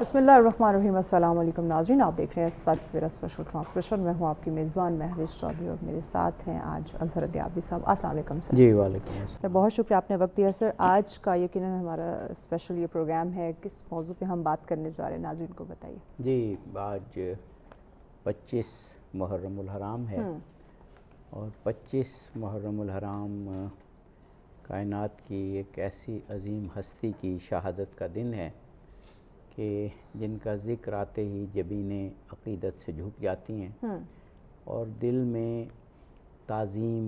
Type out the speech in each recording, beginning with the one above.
بسم اللہ الرحمن الرحیم۔ السلام علیکم ناظرین، آپ دیکھ رہے ہیں سچ سویرا اسپیشل ٹرانسمیشن۔ میں ہوں آپ کی میزبان مہوش چودھری اور میرے ساتھ ہیں آج اظہر دیابی صاحب۔ السلام علیکم سر۔ جی وعلیکم السلام سر، بہت شکریہ آپ نے وقت دیا۔ سر، آج کا یقیناً ہمارا اسپیشل یہ پروگرام ہے، کس موضوع پہ ہم بات کرنے جا رہے ہیں ناظرین کو بتائیے۔ جی، آج 25 محرم الحرام ہے اور 25 محرم الحرام کائنات کی ایک ایسی عظیم ہستی کی شہادت کا دن ہے کہ جن کا ذکر آتے ہی جبینیں عقیدت سے جھک جاتی ہیں اور دل میں تعظیم،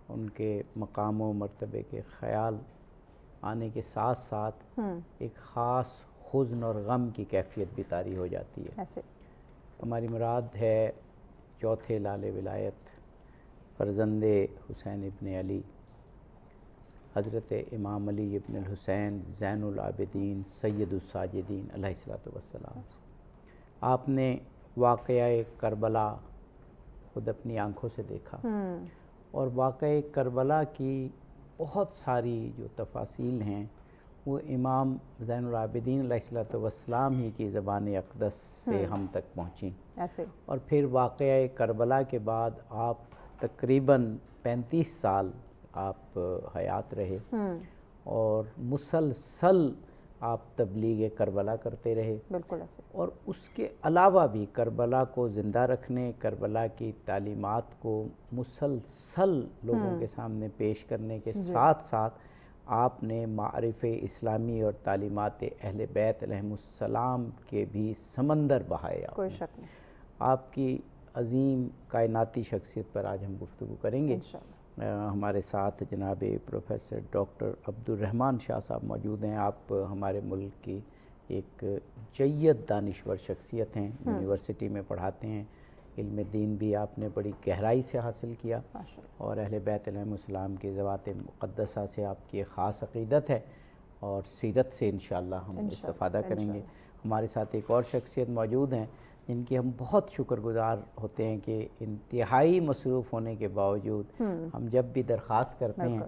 ان کے مقام و مرتبے کے خیال آنے کے ساتھ ساتھ ایک خاص حزن اور غم کی کیفیت بھی طاری ہو جاتی ہے۔ ہماری مراد ہے چوتھے لال ولایت فرزند حسین ابن علی، حضرت امام علی ابن الحسین زین العابدین سید الساجدین علیہ السلام۔ آپ نے واقعہ کربلا خود اپنی آنکھوں سے دیکھا اور واقعہ کربلا کی بہت ساری جو تفاصیل ہیں وہ امام زین العابدین علیہ السلام ہی کی زبان اقدس سے ہم تک پہنچیں، اور پھر واقعہ کربلا کے بعد آپ تقریباً 35 سال آپ حیات رہے اور مسلسل آپ تبلیغ کربلا کرتے رہے۔ بالکل ایسے۔ اور اس کے علاوہ بھی کربلا کو زندہ رکھنے، کربلا کی تعلیمات کو مسلسل لوگوں کے سامنے پیش کرنے کے ساتھ ساتھ آپ نے معارف اسلامی اور تعلیمات اہل بیت علیہم السلام کے بھی سمندر بہائے۔ کوئی شک نہیں۔ آپ کی عظیم کائناتی شخصیت پر آج ہم گفتگو کریں گے۔ ہمارے ساتھ جناب پروفیسر ڈاکٹر عبد الرحمن شاہ صاحب موجود ہیں۔ آپ ہمارے ملک کی ایک جید دانشور شخصیت ہیں، یونیورسٹی میں پڑھاتے ہیں، علم دین بھی آپ نے بڑی گہرائی سے حاصل کیا اور اہل بیت علیہم السلام کی ذوات مقدسہ سے آپ کی ایک خاص عقیدت ہے اور سیرت سے انشاءاللہ ہم استفادہ کریں گے۔ ہمارے ساتھ ایک اور شخصیت موجود ہیں جن کی ہم بہت شکر گزار ہوتے ہیں کہ انتہائی مصروف ہونے کے باوجود ہم جب بھی درخواست کرتے ہیں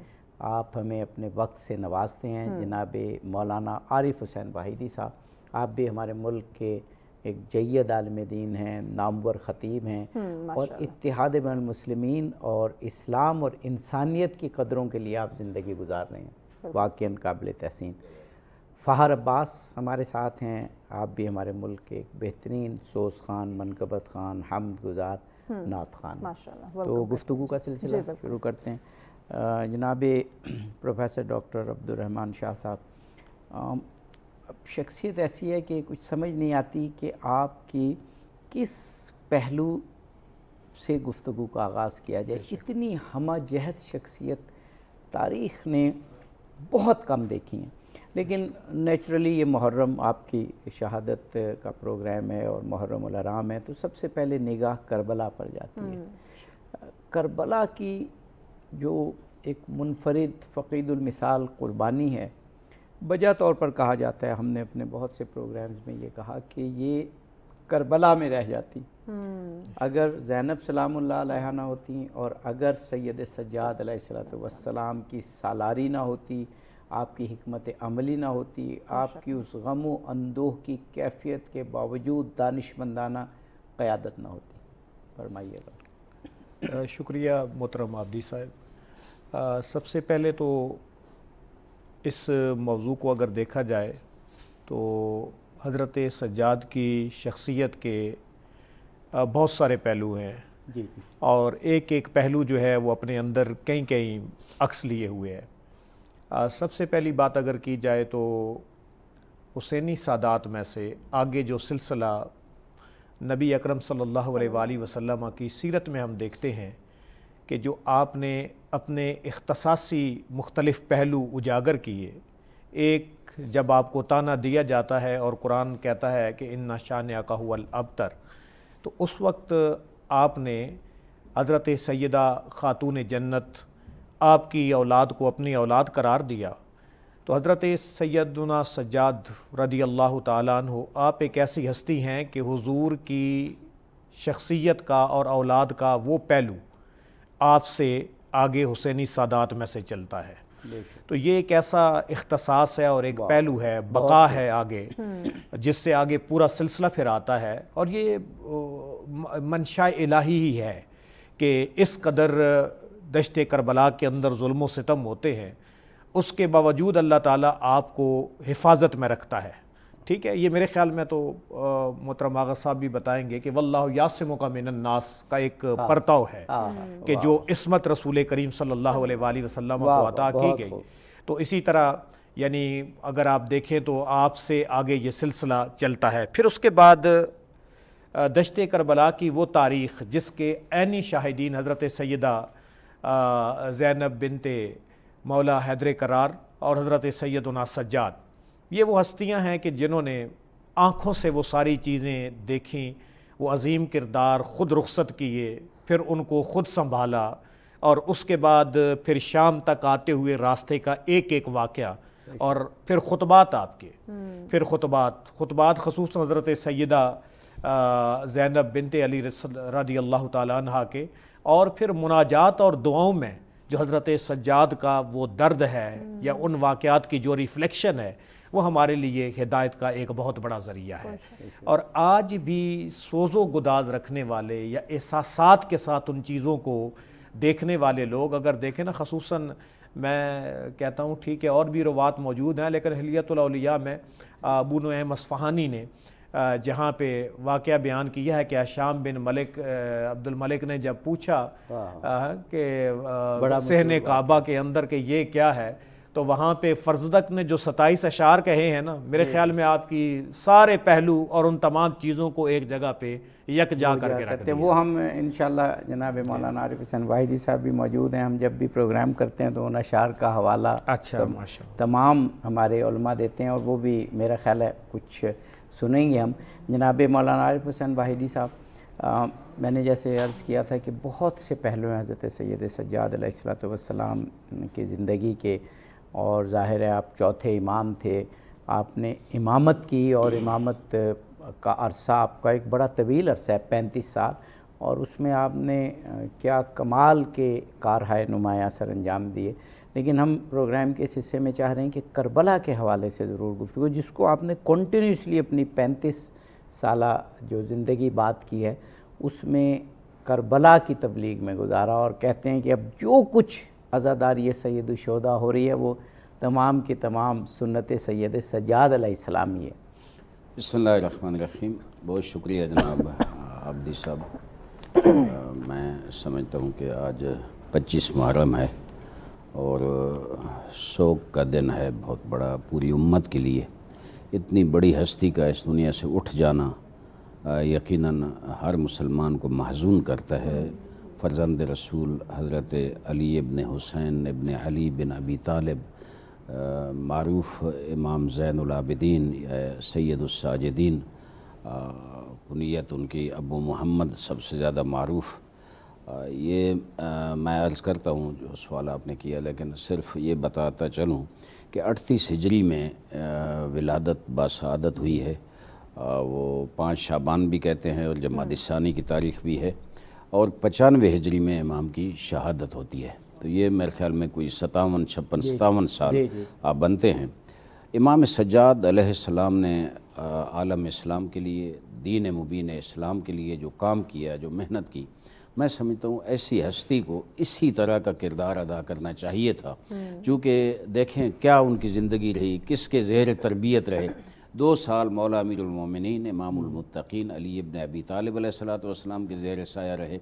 آپ ہمیں اپنے وقت سے نوازتے ہیں۔ جناب مولانا عارف حسین واحدی صاحب، آپ بھی ہمارے ملک کے ایک جید عالم دین ہیں، نامور خطیب ہیں اور اتحاد بین المسلمین اور اسلام اور انسانیت کی قدروں کے لیے آپ زندگی گزار رہے ہیں، واقعاً قابل تحسین۔ فہر عباس ہمارے ساتھ ہیں، آپ بھی ہمارے ملک کے ایک بہترین سوز خوان، منقبت خوان، حمد گزار، نعت خوان۔ تو گفتگو کا سلسلہ شروع کرتے ہیں۔ جناب پروفیسر ڈاکٹر عبد الرحمن شاہ صاحب، شخصیت ایسی ہے کہ کچھ سمجھ نہیں آتی کہ آپ کی کس پہلو سے گفتگو کا آغاز کیا جائے۔ اتنی ہمہ جہت شخصیت تاریخ نے بہت کم دیکھی ہیں، لیکن نیچرلی یہ محرم آپ کی شہادت کا پروگرام ہے اور محرم الحرام ہے، تو سب سے پہلے نگاہ کربلا پر جاتی ہے۔ کربلا کی جو ایک منفرد فقید المثال قربانی ہے، بجا طور پر کہا جاتا ہے، ہم نے اپنے بہت سے پروگرامز میں یہ کہا کہ یہ کربلا میں رہ جاتی اگر زینب سلام اللہ علیہا نہ ہوتی اور اگر سید سجاد علیہ السلام کی سالاری نہ ہوتی، آپ کی حکمت عملی نہ ہوتی، آپ کی اس غم و اندوہ کی کیفیت کے باوجود دانشمندانہ قیادت نہ ہوتی۔ فرمائیے گا۔ شکریہ محترم عابدی صاحب۔ سب سے پہلے تو اس موضوع کو اگر دیکھا جائے تو حضرت سجاد کی شخصیت کے بہت سارے پہلو ہیں اور ایک ایک پہلو جو ہے وہ اپنے اندر کئی عکس لیے ہوئے ہے۔ سب سے پہلی بات اگر کی جائے تو حسینی سادات میں سے آگے جو سلسلہ نبی اکرم صلی اللہ علیہ وآلہ وسلم کی سیرت میں ہم دیکھتے ہیں کہ جو آپ نے اپنے اختصاصی مختلف پہلو اجاگر کیے، ایک جب آپ کو طعنہ دیا جاتا ہے اور قرآن کہتا ہے کہ ان شانئک ھو الابتر، تو اس وقت آپ نے حضرت سیدہ خاتون جنت آپ کی اولاد کو اپنی اولاد قرار دیا، تو حضرت سیدنا سجاد رضی اللہ تعالیٰ عنہ آپ ایک ایسی ہستی ہیں کہ حضور کی شخصیت کا اور اولاد کا وہ پہلو آپ سے آگے حسینی سادات میں سے چلتا ہے۔ تو یہ ایک ایسا اختصاص ہے اور ایک پہلو ہے، بقا ہے آگے، جس سے آگے پورا سلسلہ پھر آتا ہے، اور یہ منشاء الہی ہی ہے کہ اس قدر دشت کربلا کے اندر ظلم و ستم ہوتے ہیں، اس کے باوجود اللہ تعالیٰ آپ کو حفاظت میں رکھتا ہے. ٹھیک ہے، یہ میرے خیال میں تو محترم آغا صاحب بھی بتائیں گے کہ واللہ یعصمک من الناس کا ایک پرتاؤ ہے کہ جو عصمت رسول کریم صلی اللہ علیہ وآلہ وسلم کو عطا کی گئی. تو اسی طرح یعنی اگر آپ دیکھیں تو آپ سے آگے یہ سلسلہ چلتا ہے. پھر اس کے بعد دشت کربلا کی وہ تاریخ جس کے عینی شاہدین حضرت سیدہ زینب بنت مولا حیدر کرار اور حضرت سیدنا سجاد، یہ وہ ہستیاں ہیں کہ جنہوں نے آنکھوں سے وہ ساری چیزیں دیکھیں، وہ عظیم کردار خود رخصت کیے، پھر ان کو خود سنبھالا، اور اس کے بعد پھر شام تک آتے ہوئے راستے کا ایک ایک واقعہ، اور پھر خطبات آپ کے، پھر خطبات خصوصاً حضرت سیدہ زینب بنت علی رضی اللہ تعالیٰ عنہ کے، اور پھر مناجات اور دعاؤں میں جو حضرت سجاد کا وہ درد ہے یا ان واقعات کی جو ریفلیکشن ہے، وہ ہمارے لیے ہدایت کا ایک بہت بڑا ذریعہ ہے. اور آج بھی سوز و گداز رکھنے والے یا احساسات کے ساتھ ان چیزوں کو دیکھنے والے لوگ اگر دیکھیں نا، خصوصاً میں کہتا ہوں ٹھیک ہے اور بھی روات موجود ہیں، لیکن حلیۃ الاولیاء میں ابو نعیم اصفہانی نے جہاں پہ واقعہ بیان کیا ہے کہ شام بن ملک عبد الملک نے جب پوچھا کہ صحن کعبہ کے اندر کہ یہ کیا ہے، تو وہاں پہ فرزدق نے جو 27 اشعار کہے ہیں نا، میرے خیال میں آپ کی سارے پہلو اور ان تمام چیزوں کو ایک جگہ پہ یکجا کر کے رکھ دیا. وہ ہم انشاءاللہ جناب مولانا عارف حسین واحدی صاحب بھی موجود ہیں، ہم جب بھی پروگرام کرتے ہیں تو ان اشعار کا حوالہ تمام ہمارے علماء دیتے ہیں، اور وہ بھی میرا خیال ہے کچھ سنیں گے ہم. جناب مولانا عارف حسین واحدی صاحب، میں نے جیسے عرض کیا تھا کہ بہت سے پہلو ہیں حضرت سید سجاد علیہ الصلوۃ والسلام کی زندگی کے، اور ظاہر ہے آپ چوتھے امام تھے، آپ نے امامت کی، اور امامت کا عرصہ آپ کا ایک بڑا طویل عرصہ ہے 35 سال، اور اس میں آپ نے کیا کمال کے کارہائے نمایاں سر انجام دیے. لیکن ہم پروگرام کے اس حصے میں چاہ رہے ہیں کہ کربلا کے حوالے سے ضرور گفتگو، جس کو آپ نے کنٹینیوسلی اپنی 35 سالہ جو زندگی بات کی ہے اس میں کربلا کی تبلیغ میں گزارا، اور کہتے ہیں کہ اب جو کچھ عزاداری سید الشہداء ہو رہی ہے وہ تمام کی تمام سنت سید سجاد علیہ السلام ہی ہے. بسم اللہ الرحمن الرحیم. بہت شکریہ جناب عابدی صاحب. میں سمجھتا ہوں کہ آج 25 محرم ہے اور شوق کا دن ہے بہت بڑا پوری امت کے لیے. اتنی بڑی ہستی کا اس دنیا سے اٹھ جانا یقیناً ہر مسلمان کو محزون کرتا ہے. فرزند رسول حضرت علی ابن حسین ابن علی بن ابی طالب، معروف امام زین العابدین سید الساجدین، کنیت ان کی ابو محمد سب سے زیادہ معروف. یہ میں عرض کرتا ہوں جو سوال آپ نے کیا، لیکن صرف یہ بتاتا چلوں کہ 38 ہجری میں ولادت باسعادت ہوئی ہے. وہ 5 شعبان بھی کہتے ہیں اور جمادی ثانی کی تاریخ بھی ہے، اور 95 ہجری میں امام کی شہادت ہوتی ہے. تو یہ میرے خیال میں کوئی 57 سال آپ بنتے ہیں. امام سجاد علیہ السلام نے عالم اسلام کے لیے، دین مبین اسلام کے لیے جو کام کیا، جو محنت کی، میں سمجھتا ہوں ایسی ہستی کو اسی طرح کا کردار ادا کرنا چاہیے تھا. چونکہ دیکھیں کیا ان کی زندگی رہی، کس کے زیر تربیت رہے. 2 سال مولا امیر المومنین امام المتقین علی ابن ابی طالب علیہ السلام کے زیر سایہ رہے.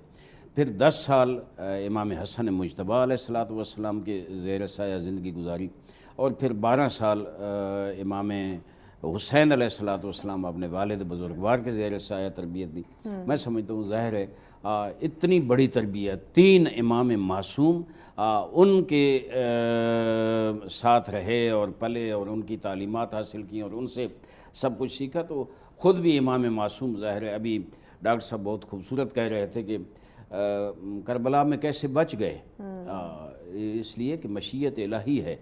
پھر 10 سال امام حسن مجتبیٰ علیہ السلام کے زیر سایہ زندگی گزاری، اور پھر 12 سال امام حسین علیہ السلام اپنے والد بزرگوار کے زیر سایہ تربیت دی. میں سمجھتا ہوں ظاہر ہے اتنی بڑی تربیت 3 امام معصوم ان کے ساتھ رہے اور پلے اور ان کی تعلیمات حاصل کی اور ان سے سب کچھ سیکھا. تو خود بھی امام معصوم ظاہر ہے. ابھی ڈاکٹر صاحب بہت خوبصورت کہہ رہے تھے کہ کربلا میں کیسے بچ گئے، اس لیے کہ مشیت الہی ہے.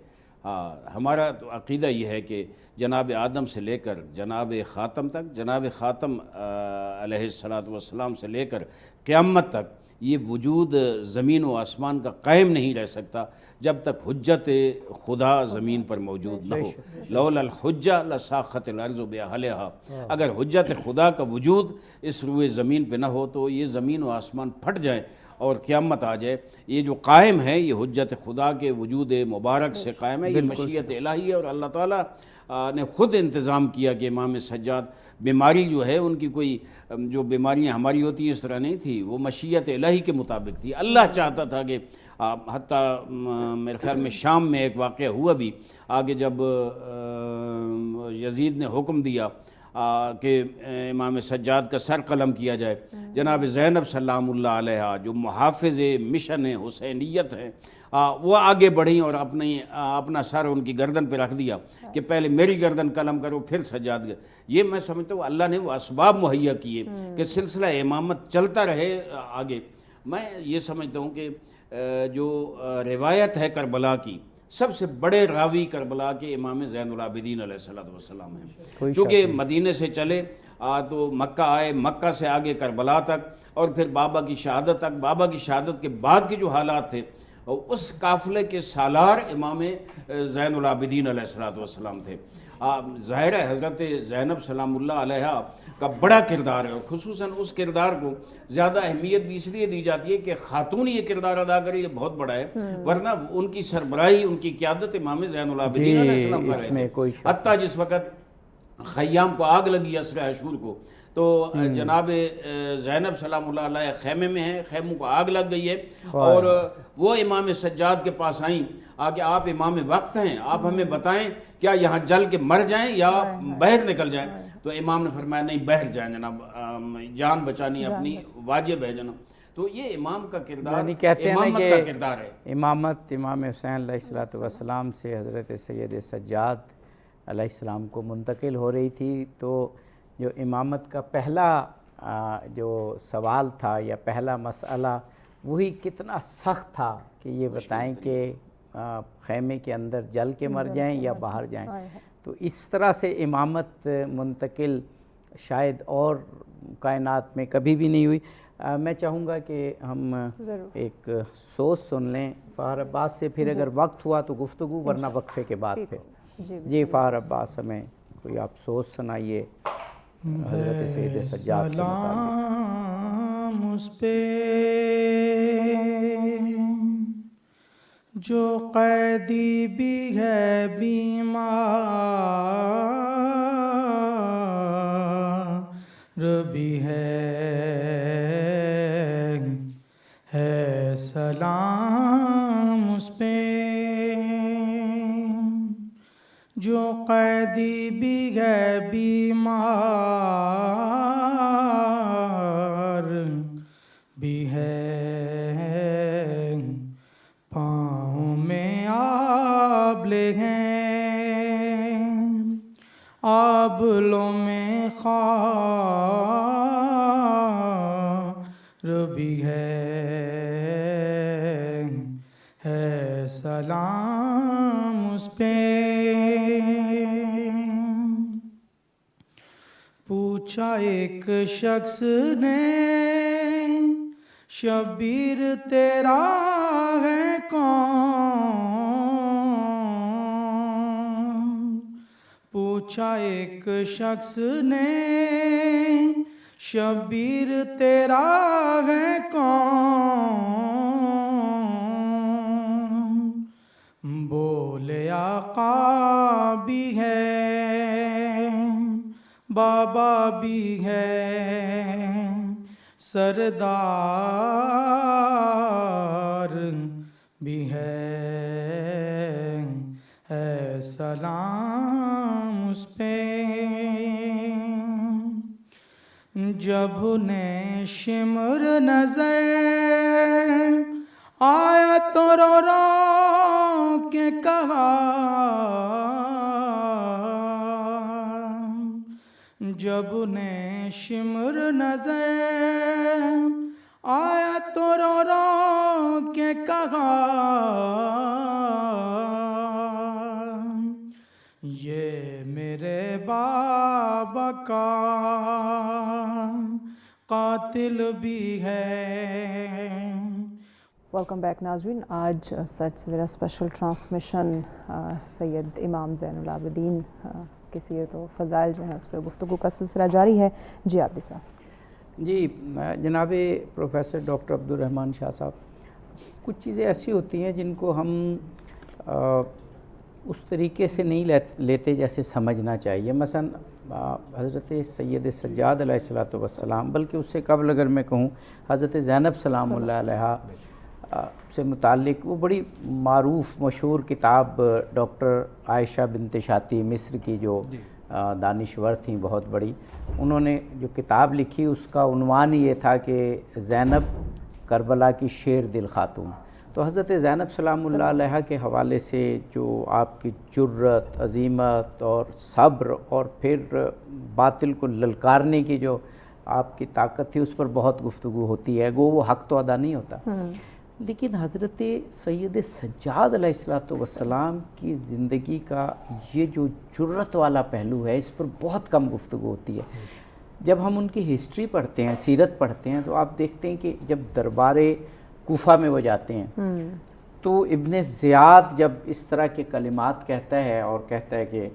ہمارا تو عقیدہ یہ ہے کہ جناب آدم سے لے کر جناب خاتم تک، جناب خاتم علیہ السلام سے لے کر قیامت تک یہ وجود زمین و آسمان کا قائم نہیں رہ سکتا جب تک حجت خدا زمین پر موجود نہ ہو. لولا الحجہ لساخت الارض باہلہا، اگر حجت خدا کا وجود اس روئے زمین پہ نہ ہو تو یہ زمین و آسمان پھٹ جائیں اور قیامت آ جائے. یہ جو قائم ہے یہ حجت خدا کے وجود مبارک سے قائم ہے، یہ مشیت الہی ہے، اور اللہ تعالیٰ نے خود انتظام کیا کہ امام سجاد بیماری جو ہے ان کی کوئی جو بیماریاں ہماری ہوتی ہیں اس طرح نہیں تھی، وہ مشیت الہی کے مطابق تھی. اللہ چاہتا تھا کہ حتیٰ میرے خیال میں شام میں ایک واقعہ ہوا بھی آگے، جب یزید نے حکم دیا کہ امام سجاد کا سر قلم کیا جائے، جناب زینب سلام اللہ علیہ جو محافظ مشن حسینیت ہیں وہ آگے بڑھیں اور اپنا سر ان کی گردن پہ رکھ دیا کہ پہلے میری گردن قلم کرو پھر سجاد. یہ میں سمجھتا ہوں اللہ نے وہ اسباب مہیا کیے کہ سلسلہ امامت چلتا رہے آگے. میں یہ سمجھتا ہوں کہ جو روایت ہے کربلا کی، سب سے بڑے راوی کربلا کے امام زین العابدین علیہ السلام ہیں، چونکہ مدینے سے چلے تو مکہ آئے، مکہ سے آگے کربلا تک اور پھر بابا کی شہادت تک. بابا کی شہادت کے بعد کے جو حالات تھے اس قافلے کے سالار امام زین العابدین علیہ السلام تھے. ظاہر ہے حضرت زینب سلام اللہ علیہ کا بڑا کردار ہے، اور خصوصاً اس کردار کو زیادہ اہمیت بھی اس لیے دی جاتی ہے کہ خاتون یہ کردار ادا کرے، یہ بہت بڑا ہے، ورنہ ان کی سربراہی ان کی قیادت امام زین العابدین علیہ السلام کر رہے تھے. حتیٰ جس وقت خیام کو آگ لگی اسرا عاشور کو تو جناب زینب سلام اللہ علیہ خیمے میں ہیں، خیموں کو آگ لگ گئی ہے اور وہ امام سجاد کے پاس آئیں کہ آپ امام وقت ہیں، آپ ہمیں بتائیں کیا یہاں جل کے مر جائیں یا باہر نکل جائیں. تو امام نے فرمایا نہیں باہر جائیں جناب، جان بچانی اپنی واجب ہے جناب. تو یہ امام کا کردار امامت کا کردار ہے. امامت امام حسین علیہ السلام سے حضرت سید سجاد علیہ السلام کو منتقل ہو رہی تھی. تو جو امامت کا پہلا جو سوال تھا یا پہلا مسئلہ وہی کتنا سخت تھا کہ یہ بتائیں کہ خیمے کے اندر جل کے مر جائیں یا باہر جائیں. تو اس طرح سے امامت منتقل شاید اور کائنات میں کبھی بھی نہیں ہوئی. میں چاہوں گا کہ ہم ایک سوچ سن لیں فخر عباس سے، پھر اگر وقت ہوا تو گفتگو، ورنہ وقفے کے بعد پھر. جی فخر عباس ہمیں کوئی آپ سوچ سنائیے حضرت سید سجاد سے سلام اس پہ جو قیدی بھی ہے بیمار بھی ہے سلام اس پہ جو قیدی بھی ہے بیمار بھی ہے پاؤں میں آبلے ہیں آبلوں میں خار بھی ہے سلام اس پہ. پوچھا ایک شخص نے شبیر تیرا ہے کون، پوچھا ایک شخص نے شبیر تیرا ہے کون، بولے آقا بھی ہے بابا بھی ہے سردار بھی ہے سلام اس پہ. جب انہیں شمر نظر آیا تو رو رو کے کہا، جب انہیں شمر نظر آیا تو رو رو کے کہا، یہ میرے بابا کا قاتل بھی ہے. ویلکم بیک ناظرین. آج سچ سویرا اسپیشل ٹرانسمیشن سید امام زین العابدین کی سیرت و فضائل جو ہیں اس پہ گفتگو کا سلسلہ جاری ہے. جی عابدی صاحب. جی جناب پروفیسر ڈاکٹر عبد الرحمن شاہ صاحب، کچھ چیزیں ایسی ہوتی ہیں جن کو ہم اس طریقے سے نہیں لیتے جیسے سمجھنا چاہیے. مثلا حضرت سید سجاد علیہ الصلوۃ والسلام، بلکہ اس سے قبل اگر میں کہوں حضرت زینب سلام اللہ علیہا سے متعلق وہ بڑی معروف مشہور کتاب ڈاکٹر عائشہ بنت شاطی مصر کی جو دانشور تھیں بہت بڑی، انہوں نے جو کتاب لکھی اس کا عنوان یہ تھا کہ زینب کربلا کی شیر دل خاتون. تو حضرت زینب سلام اللہ علیہ کے حوالے سے جو آپ کی جرت، عظیمت اور صبر اور پھر باطل کو للکارنے کی جو آپ کی طاقت تھی اس پر بہت گفتگو ہوتی ہے. گو وہ حق تو ادا نہیں ہوتا، لیکن حضرت سید سجاد علیہ الصلوۃ والسلام کی زندگی کا یہ جو جرت والا پہلو ہے اس پر بہت کم گفتگو ہوتی ہے. جب ہم ان کی ہسٹری پڑھتے ہیں، سیرت پڑھتے ہیں، تو آپ دیکھتے ہیں کہ جب دربار کوفہ میں وہ جاتے ہیں تو ابن زیاد جب اس طرح کے کلمات کہتا ہے اور کہتا ہے کہ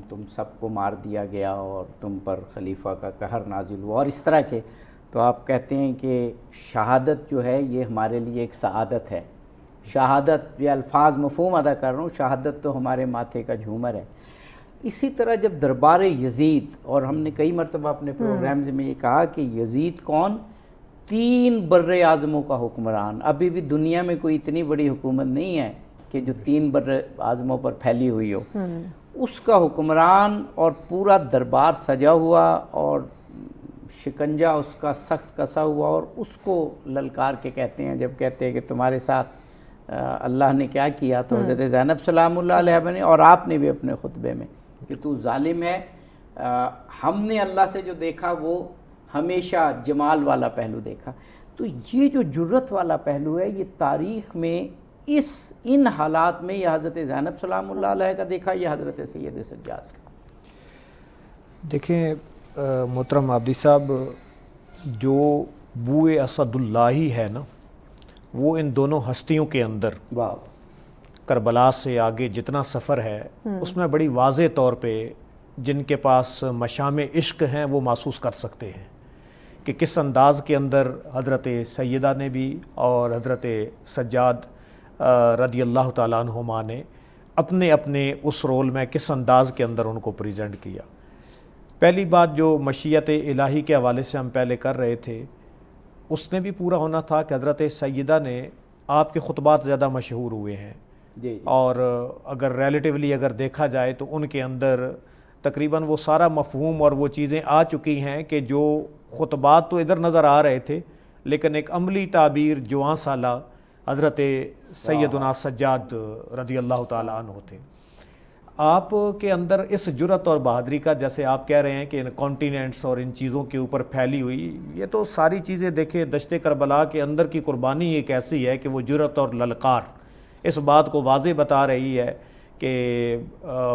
تم سب کو مار دیا گیا اور تم پر خلیفہ کا قہر نازل ہوا اور اس طرح کے، تو آپ کہتے ہیں کہ شہادت جو ہے یہ ہمارے لیے ایک سعادت ہے. شہادت، یہ الفاظ مفہوم ادا کر رہا ہوں، شہادت تو ہمارے ماتھے کا جھومر ہے. اسی طرح جب دربار یزید، اور ہم نے کئی مرتبہ اپنے پروگرامز میں یہ کہا کہ یزید کون؟ 3 بر اعظموں کا حکمران. ابھی بھی دنیا میں کوئی اتنی بڑی حکومت نہیں ہے کہ جو 3 بر اعظموں پر پھیلی ہوئی ہو. اس کا حکمران اور پورا دربار سجا ہوا اور شکنجہ اس کا سخت کسا ہوا، اور اس کو للکار کے کہتے ہیں، جب کہتے ہیں کہ تمہارے ساتھ اللہ نے کیا کیا، تو حضرت زینب سلام اللہ علیہ بنے اور آپ نے بھی اپنے خطبے میں کہ تو ظالم ہے. ہم نے اللہ سے جو دیکھا وہ ہمیشہ جمال والا پہلو دیکھا. تو یہ جو جرت والا پہلو ہے یہ تاریخ میں ان حالات میں یہ حضرت زینب سلام اللہ علیہ کا دیکھا، یہ حضرت سید سجاد کا. دیکھیں محترم عابدی صاحب، جو بوئے اسد اللہ ہے نا، وہ ان دونوں ہستیوں کے اندر کربلا سے آگے جتنا سفر ہے اس میں بڑی واضح طور پہ جن کے پاس مشام عشق ہیں وہ محسوس کر سکتے ہیں کہ کس انداز کے اندر حضرت سیدہ نے بھی اور حضرت سجاد رضی اللہ تعالیٰ عنہما نے اپنے اپنے اس رول میں کس انداز کے اندر ان کو پریزنٹ کیا. پہلی بات جو مشیت الہی کے حوالے سے ہم پہلے کر رہے تھے، اس نے بھی پورا ہونا تھا کہ حضرت سیدہ نے، آپ کے خطبات زیادہ مشہور ہوئے ہیں اور اگر ریلیٹیولی اگر دیکھا جائے تو ان کے اندر تقریباً وہ سارا مفہوم اور وہ چیزیں آ چکی ہیں کہ جو خطبات تو ادھر نظر آ رہے تھے لیکن ایک عملی تعبیر جوان سالہ حضرت سیدنا سجاد رضی اللہ تعالیٰ عنہ تھے. آپ کے اندر اس جرت اور بہادری کا، جیسے آپ کہہ رہے ہیں کہ ان کانٹیننٹس اور ان چیزوں کے اوپر پھیلی ہوئی، یہ تو ساری چیزیں دیکھیں دشت کربلا کے اندر کی قربانی ایک ایسی ہے کہ وہ جرت اور للکار اس بات کو واضح بتا رہی ہے کہ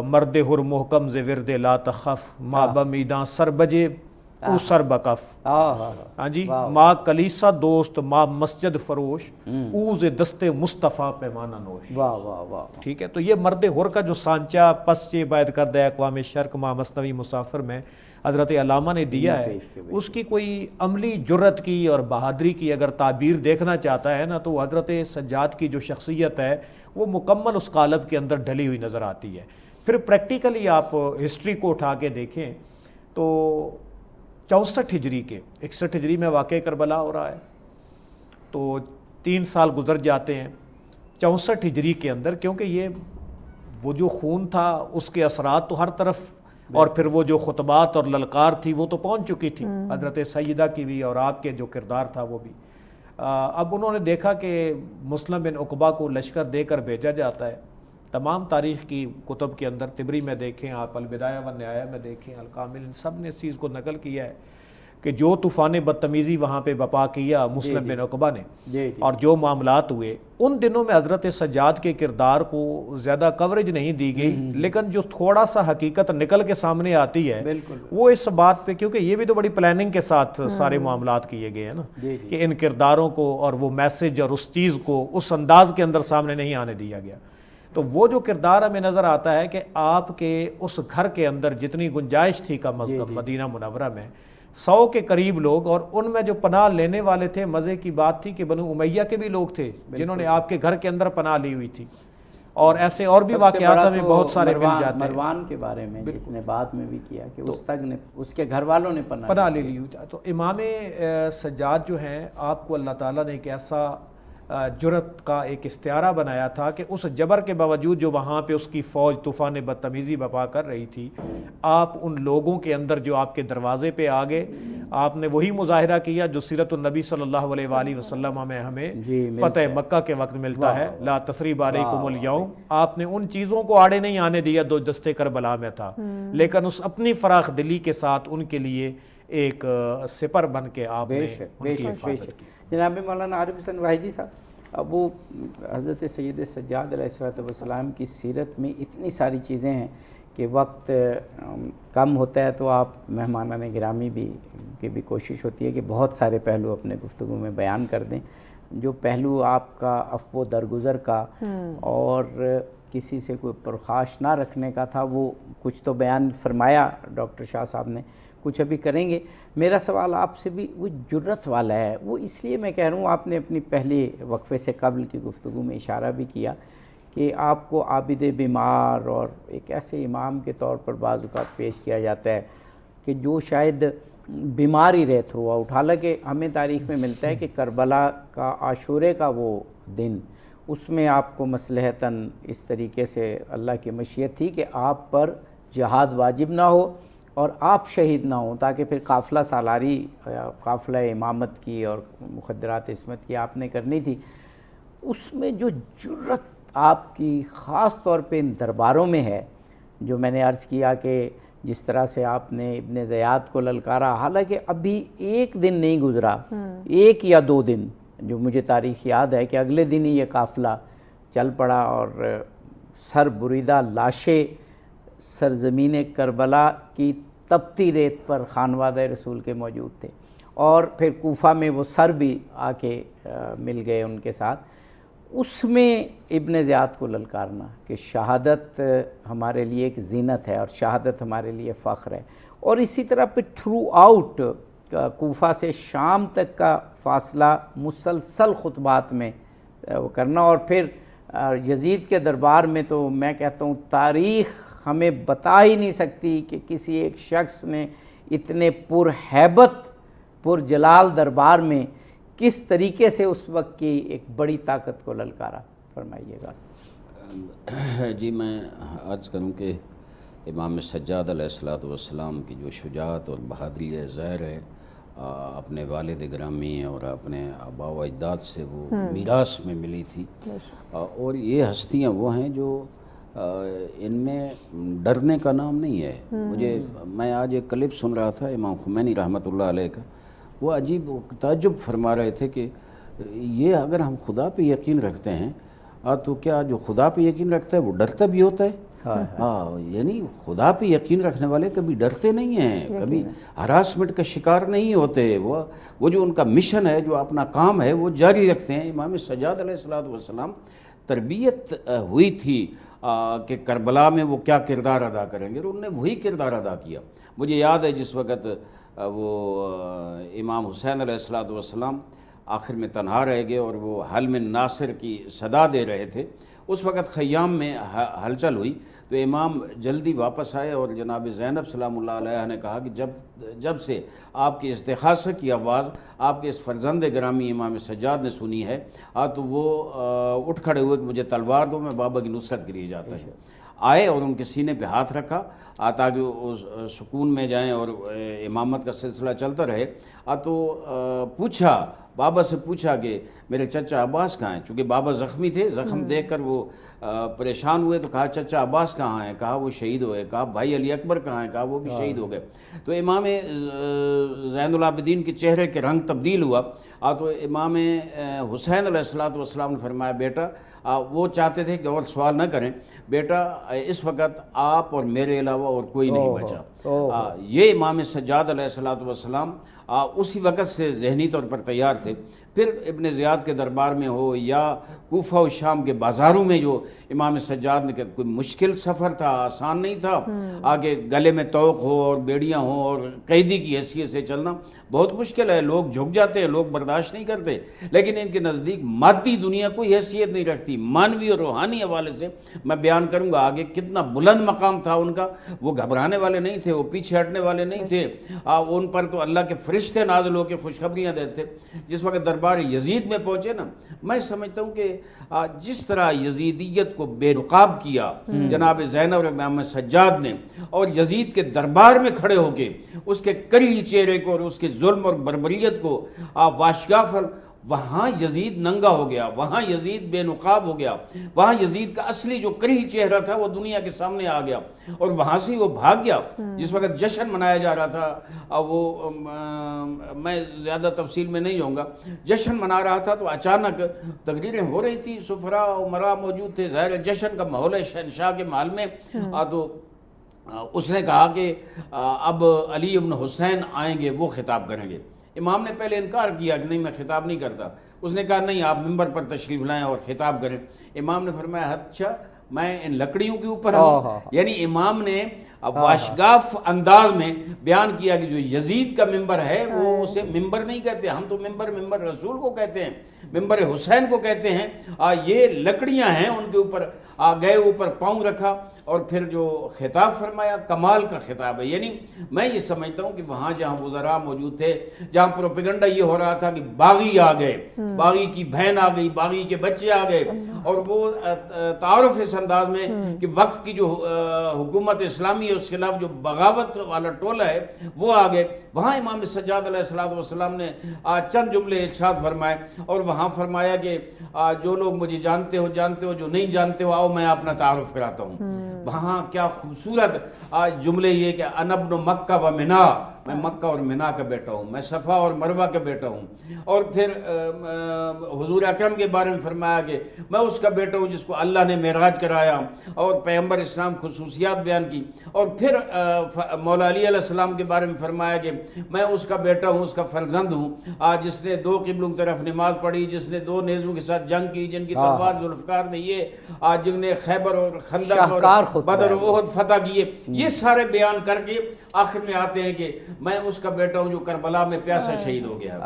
مرد ہر محکم ز ورد لا تخف ما بمیداں سر بجے او سر بکف. ہاں جی، ما کلیسا دوست ما مسجد فروش اوز دست مصطفیٰ پیمانہ نوش. ٹھیک ہے، تو یہ مرد ہر کا جو سانچہ پسچے باید کردہ اقوام شرق ما مثنوی مسافر میں حضرت علامہ نے دیا ہے، اس کی کوئی عملی جرت کی اور بہادری کی اگر تعبیر دیکھنا چاہتا ہے نا تو حضرت سجاد کی جو شخصیت ہے وہ مکمل اس قالب کے اندر ڈھلی ہوئی نظر آتی ہے. پھر پریکٹیکلی آپ ہسٹری کو اٹھا کے دیکھیں تو 64 ہجری کے 61 ہجری میں واقع کربلا ہو رہا ہے، تو 3 سال گزر جاتے ہیں 64 ہجری کے اندر، کیونکہ یہ وہ جو خون تھا اس کے اثرات تو ہر طرف، اور پھر وہ جو خطبات اور للکار تھی وہ تو پہنچ چکی تھی حضرت سیدہ کی بھی اور آپ کے جو کردار تھا وہ بھی. اب انہوں نے دیکھا کہ مسلم بن عقبہ کو لشکر دے کر بھیجا جاتا ہے. تمام تاریخ کی کتب کے اندر، طبری میں دیکھیں آپ، البدایہ والنہایہ میں دیکھیں، الکامل، ان سب نے اس چیز کو نقل کیا ہے کہ جو طوفان بدتمیزی وہاں پہ بپا کیا مسلم بن عقبہ نے اور جو معاملات ہوئے، ان دنوں میں حضرت سجاد کے کردار کو زیادہ کوریج نہیں دی گئی، لیکن جو تھوڑا سا حقیقت نکل کے سامنے آتی ہے وہ اس بات پہ، کیونکہ یہ بھی تو بڑی پلاننگ کے ساتھ سارے معاملات کیے گئے ہیں نا، کہ ان کرداروں کو اور وہ میسج اور اس چیز کو اس انداز کے اندر سامنے نہیں آنے دیا گیا. تو وہ جو کردار ہمیں نظر آتا ہے کہ آپ کے اس گھر کے اندر جتنی گنجائش تھی کم از کم مدینہ منورہ میں 100 کے قریب لوگ، اور ان میں جو پناہ لینے والے تھے، مزے کی بات تھی کہ بنو امیہ کے بھی لوگ تھے جنہوں نے آپ کے گھر کے اندر پناہ لی ہوئی تھی، اور ایسے اور بھی واقعات ہمیں بہت سارے مل جاتے ہیں. مروان کے بارے میں جس نے بعد میں بھی کیا کہ اس تک نے اس کے گھر والوں نے پناہ لے لی ہوئی تھی. تو امام سجاد جو ہیں، آپ کو اللہ تعالیٰ نے ایک ایسا جرت کا ایک استعارہ بنایا تھا کہ اس جبر کے باوجود جو وہاں پہ اس کی فوج طوفان بدتمیزی بپا کر رہی تھی، آپ ان لوگوں کے اندر جو آپ کے دروازے پہ آ گئے، آپ نے وہی مظاہرہ کیا جو سیرت النبی صلی اللہ علیہ وآلہ وسلم میں ہمیں فتح مکہ کے وقت ملتا ہے، لا تثریب علیکم اليوم. آپ نے ان چیزوں کو آڑے نہیں آنے دیا جو دستے کربلا میں تھا، لیکن اس اپنی فراخ دلی کے ساتھ ان کے لیے ایک سپر بن کے آپ نے ان کی حفاظت کی. جناب مولانا عارف حسین واحدی صاحب، اب وہ حضرت سید سجاد علیہ السلام کی سیرت میں اتنی ساری چیزیں ہیں کہ وقت کم ہوتا ہے تو آپ مہمانان گرامی کی بھی کوشش ہوتی ہے کہ بہت سارے پہلو اپنے گفتگو میں بیان کر دیں. جو پہلو آپ کا عفو درگزر کا اور کسی سے کوئی پرخاش نہ رکھنے کا تھا، وہ کچھ تو بیان فرمایا ڈاکٹر شاہ صاحب نے، کچھ ابھی کریں گے. میرا سوال آپ سے بھی وہ جرت والا ہے. وہ اس لیے میں کہہ رہا ہوں، آپ نے اپنی پہلے وقفے سے قبل کی گفتگو میں اشارہ بھی کیا کہ آپ کو عابد بیمار اور ایک ایسے امام کے طور پر بعض اوقات پیش کیا جاتا ہے کہ جو شاید بیمار ہی رہے تھرو آؤٹ. حالانکہ ہمیں تاریخ میں ملتا ہے کہ کربلا کا عاشورے کا وہ دن، اس میں آپ کو مصلحتاً اس طریقے سے اللہ کی مشیت تھی کہ آپ پر جہاد واجب نہ ہو اور آپ شہید نہ ہوں، تاکہ پھر قافلہ سالاری، قافلہ امامت کی اور مخدرات عصمت کی آپ نے کرنی تھی. اس میں جو جرت آپ کی خاص طور پہ ان درباروں میں ہے، جو میں نے عرض کیا کہ جس طرح سے آپ نے ابن زیاد کو للکارا، حالانکہ ابھی ایک دن نہیں گزرا، 1 یا 2 دن، جو مجھے تاریخ یاد ہے کہ اگلے دن ہی یہ قافلہ چل پڑا اور سر بریدہ لاشیں سرزمین کربلا کی تپتی ریت پر خانوادہ رسول کے موجود تھے، اور پھر کوفہ میں وہ سر بھی آ کے مل گئے ان کے ساتھ. اس میں ابن زیاد کو للکارنا کہ شہادت ہمارے لیے ایک زینت ہے اور شہادت ہمارے لیے فخر ہے، اور اسی طرح پہ تھرو آؤٹ کوفہ سے شام تک کا فاصلہ مسلسل خطبات میں وہ کرنا. اور پھر یزید کے دربار میں تو میں کہتا ہوں تاریخ ہمیں بتا ہی نہیں سکتی کہ کسی ایک شخص نے اتنے پرہیبت پرجلال دربار میں کس طریقے سے اس وقت کی ایک بڑی طاقت کو للکارا. فرمائیے گا. جی میں عرض کروں کہ امام سجاد علیہ السلام کی جو شجاعت اور بہادری ظاہر ہے اپنے والد گرامی اور اپنے آبا و اجداد سے وہ میراث میں ملی تھی، اور یہ ہستیاں وہ ہیں جو ان میں ڈرنے کا نام نہیں ہے. میں آج ایک کلپ سن رہا تھا امام خمینی رحمۃ اللہ علیہ کا، وہ عجیب تعجب فرما رہے تھے کہ یہ اگر ہم خدا پہ یقین رکھتے ہیں تو کیا جو خدا پہ یقین رکھتا ہے وہ ڈرتا بھی ہوتا ہے؟ یعنی خدا پہ یقین رکھنے والے کبھی ڈرتے نہیں ہیں، کبھی ہراسمنٹ کا شکار نہیں ہوتے. وہ جو ان کا مشن ہے، جو اپنا کام ہے، وہ جاری رکھتے ہیں. امام سجاد علیہ السلام تربیت ہوئی تھی کہ کربلا میں وہ کیا کردار ادا کریں گے، اور انہوں نے وہی کردار ادا کیا. مجھے یاد ہے جس وقت وہ امام حسین علیہ السلام آخر میں تنہا رہ گئے اور وہ حل من ناصر کی صدا دے رہے تھے، اس وقت خیام میں ہلچل ہوئی تو امام جلدی واپس آئے اور جناب زینب سلام اللہ علیہ نے کہا کہ جب سے آپ کی استغاثہ کی آواز آپ کے اس فرزند گرامی امام سجاد نے سنی ہے تو وہ اٹھ کھڑے ہوئے کہ مجھے تلوار دو، میں بابا کی نصرت کے لیے جاتا ہے. آئے اور ان کے سینے پہ ہاتھ رکھا تاکہ وہ سکون میں جائیں اور امامت کا سلسلہ چلتا رہے. تو پوچھا بابا سے پوچھا کہ میرے چچا عباس کہاں ہیں. چونکہ بابا زخمی تھے, زخم دیکھ کر وہ پریشان ہوئے, تو کہا چچا عباس کہاں ہیں؟ کہا وہ شہید ہوئے. کہا بھائی علی اکبر کہاں ہیں؟ کہا وہ بھی شہید ہو گئے. تو امام زین العابدین کے چہرے کے رنگ تبدیل ہوا. تو امام حسین علیہ السلام نے فرمایا بیٹا, وہ چاہتے تھے کہ اور سوال نہ کریں, بیٹا اس وقت آپ اور میرے علاوہ اور کوئی نہیں بچا. یہ امام سجاد علیہ السلام اسی وقت سے ذہنی طور پر تیار تھے. پھر ابن زیاد کے دربار میں ہو یا کوفہ و شام کے بازاروں میں جو امام سجاد نے کوئی مشکل سفر تھا, آسان نہیں تھا. آگے گلے میں توق ہو اور بیڑیاں ہوں اور قیدی کی حیثیت سے چلنا بہت مشکل ہے. لوگ جھک جاتے ہیں, لوگ برداشت نہیں کرتے. لیکن ان کے نزدیک مادی دنیا کوئی حیثیت نہیں رکھتی. مانوی اور روحانی حوالے سے میں بیان کروں گا آگے کتنا بلند مقام تھا ان کا. وہ گھبرانے والے نہیں تھے, وہ پیچھے ہٹنے والے نہیں تھے. ان پر تو اللہ کے فرشتے نازل ہو کے خوشخبریاں دیتے. جس وقت دربار یزید میں پہنچے نا, میں سمجھتا ہوں کہ جس طرح یزیدیت کو بے نقاب کیا جناب زینب اور امام سجاد نے, اور یزید کے دربار میں کھڑے ہو کے اس کے کریہ چہرے کو اور اس کے ظلم اور بربریت کو واشگاف, وہاں یزید ننگا ہو گیا, وہاں یزید بے نقاب ہو گیا, وہاں یزید کا اصلی جو کریہ چہرہ تھا وہ دنیا کے سامنے آ گیا. اور وہاں سے وہ بھاگ گیا. جس وقت جشن منایا جا رہا تھا, وہ میں زیادہ تفصیل میں نہیں جاؤں گا, جشن منا رہا تھا تو اچانک تقریریں ہو رہی تھی, سفرا عمرا موجود تھے, ظاہر جشن کا ماحول ہے شہنشاہ کے محل میں. تو اس نے کہا کہ اب علی ابن حسین آئیں گے, وہ خطاب کریں گے. امام نے پہلے انکار کیا کہ نہیں میں خطاب نہیں کرتا. اس نے کہا نہیں آپ ممبر پر تشریف لائیں اور خطاب کریں. امام نے فرمایا اچھا میں ان لکڑیوں کے اوپر ہوں. یعنی امام نے واشگاف انداز میں بیان کیا کہ جو یزید کا ممبر ہے وہ اسے ممبر نہیں کہتے, ہم تو ممبر رسول کو کہتے ہیں, ممبر حسین کو کہتے ہیں. یہ لکڑیاں ہیں, ان کے اوپر گئے, اوپر پاؤں رکھا اور پھر جو خطاب فرمایا کمال کا خطاب ہے. یعنی میں یہ سمجھتا ہوں کہ وہاں جہاں وزراء موجود تھے, جہاں پروپیگنڈا یہ ہو رہا تھا کہ باغی آ گئے, باغی کی بہن آ گئی, باغی کے بچے آ گئے, اور وہ تعارف اس انداز میں کہ وقت کی جو حکومت اسلامی ہے اس کے خلاف جو بغاوت والا ٹولہ ہے وہ آ گئے. وہاں امام سجاد علیہ السلام نے چند جملے ارشاد فرمائے اور وہاں فرمایا کہ جو لوگ مجھے جانتے ہو, جو نہیں جانتے ہو, آؤ میں اپنا تعارف کراتا ہوں. وہاں کیا خوبصورت جملے یہ کہ انا ابن مکہ و منا, میں مکہ اور منا کا بیٹا ہوں, میں صفا اور مروہ کا بیٹا ہوں. اور پھر حضور اکرم کے بارے میں فرمایا کہ میں اس کا بیٹا ہوں جس کو اللہ نے معراج کرایا, اور پیغمبر اسلام خصوصیات بیان کی. اور پھر مولا علی علیہ السلام کے بارے میں فرمایا کہ میں اس کا بیٹا ہوں, اس کا فرزند ہوں, جس نے 2 قبلوں کی طرف نماز پڑھی, جس نے 2 نیزوں کے ساتھ جنگ کی, جن کی تلوار ذوالفقار نے یہ, جن نے خیبر اور خندق اور بدر و احد فتح کیے. یہ سارے بیان کر کے آخر میں آتے ہیں کہ میں اس کا بیٹا ہوں جو کربلا میں پیاسا شہید ہو گیا,